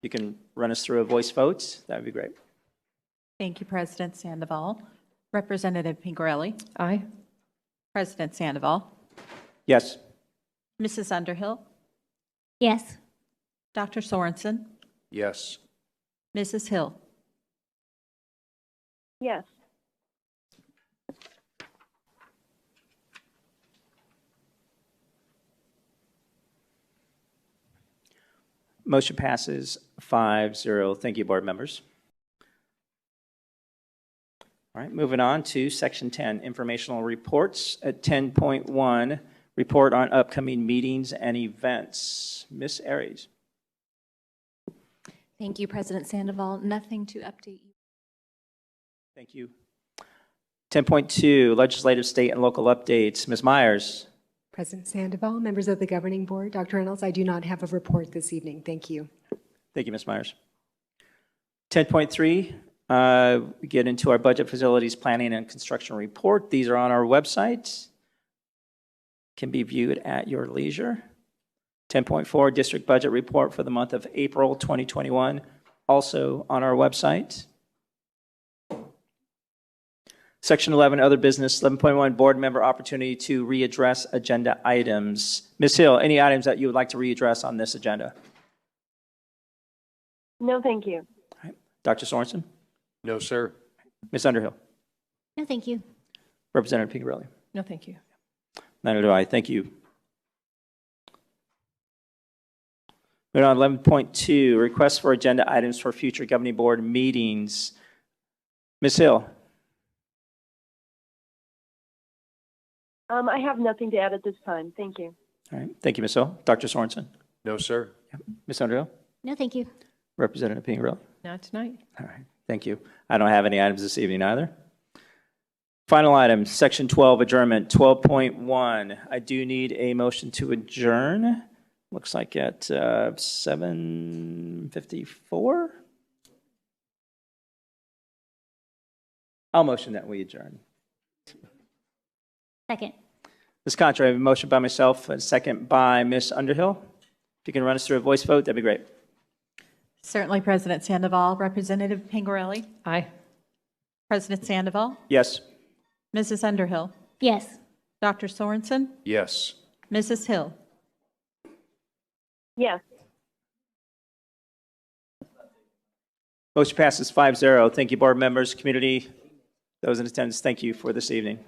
You can run us through a voice vote. That would be great. Thank you, President Sandoval. Representative Pingarelli. Aye. President Sandoval. Yes. Mrs. Underhill. Yes. Dr. Sorensen. Yes. Mrs. Hill. Yes. Motion passes 5-0. Thank you, board members. All right, moving on to Section 10, Informational Reports. At 10.1, Report on Upcoming Meetings and Events. Ms. Aries. Thank you, President Sandoval. Nothing to update you. Thank you. 10.2, Legislative, State, and Local Updates. Ms. Myers. President Sandoval, members of the Governing Board, Dr. Reynolds, I do not have a report this evening. Thank you. Thank you, Ms. Myers. 10.3, we get into our Budget, Facilities, Planning, and Construction Report. These are on our website. Can be viewed at your leisure. 10.4, District Budget Report for the month of April 2021, also on our website. Section 11, Other Business. 11.1, Board Member Opportunity to readdress agenda items. Ms. Hill, any items that you would like to readdress on this agenda? No, thank you. All right. Dr. Sorensen? No, sir. Ms. Underhill? No, thank you. Representative Pingarelli? No, thank you. Neither do I. Thank you. Moving on, 11.2, Requests for agenda items for future governing board meetings. Ms. Hill? I have nothing to add at this time. Thank you. All right. Thank you, Ms. Hill. Dr. Sorensen? No, sir. Ms. Underhill? No, thank you. Representative Pingarelli? Not tonight. All right, thank you. I don't have any items this evening either. Final item, Section 12, adjournment, 12.1. I do need a motion to adjourn. Looks like at 7:54. I'll motion that we adjourn. Second. Ms. Contra, I have a motion by myself, a second by Ms. Underhill. If you can run us through a voice vote, that'd be great. Certainly, President Sandoval. Representative Pingarelli? Aye. President Sandoval? Yes. Mrs. Underhill? Yes. Dr. Sorensen? Yes. Mrs. Hill? Yes. Motion passes 5-0. Thank you, board members, community, those in attendance. Thank you for this evening.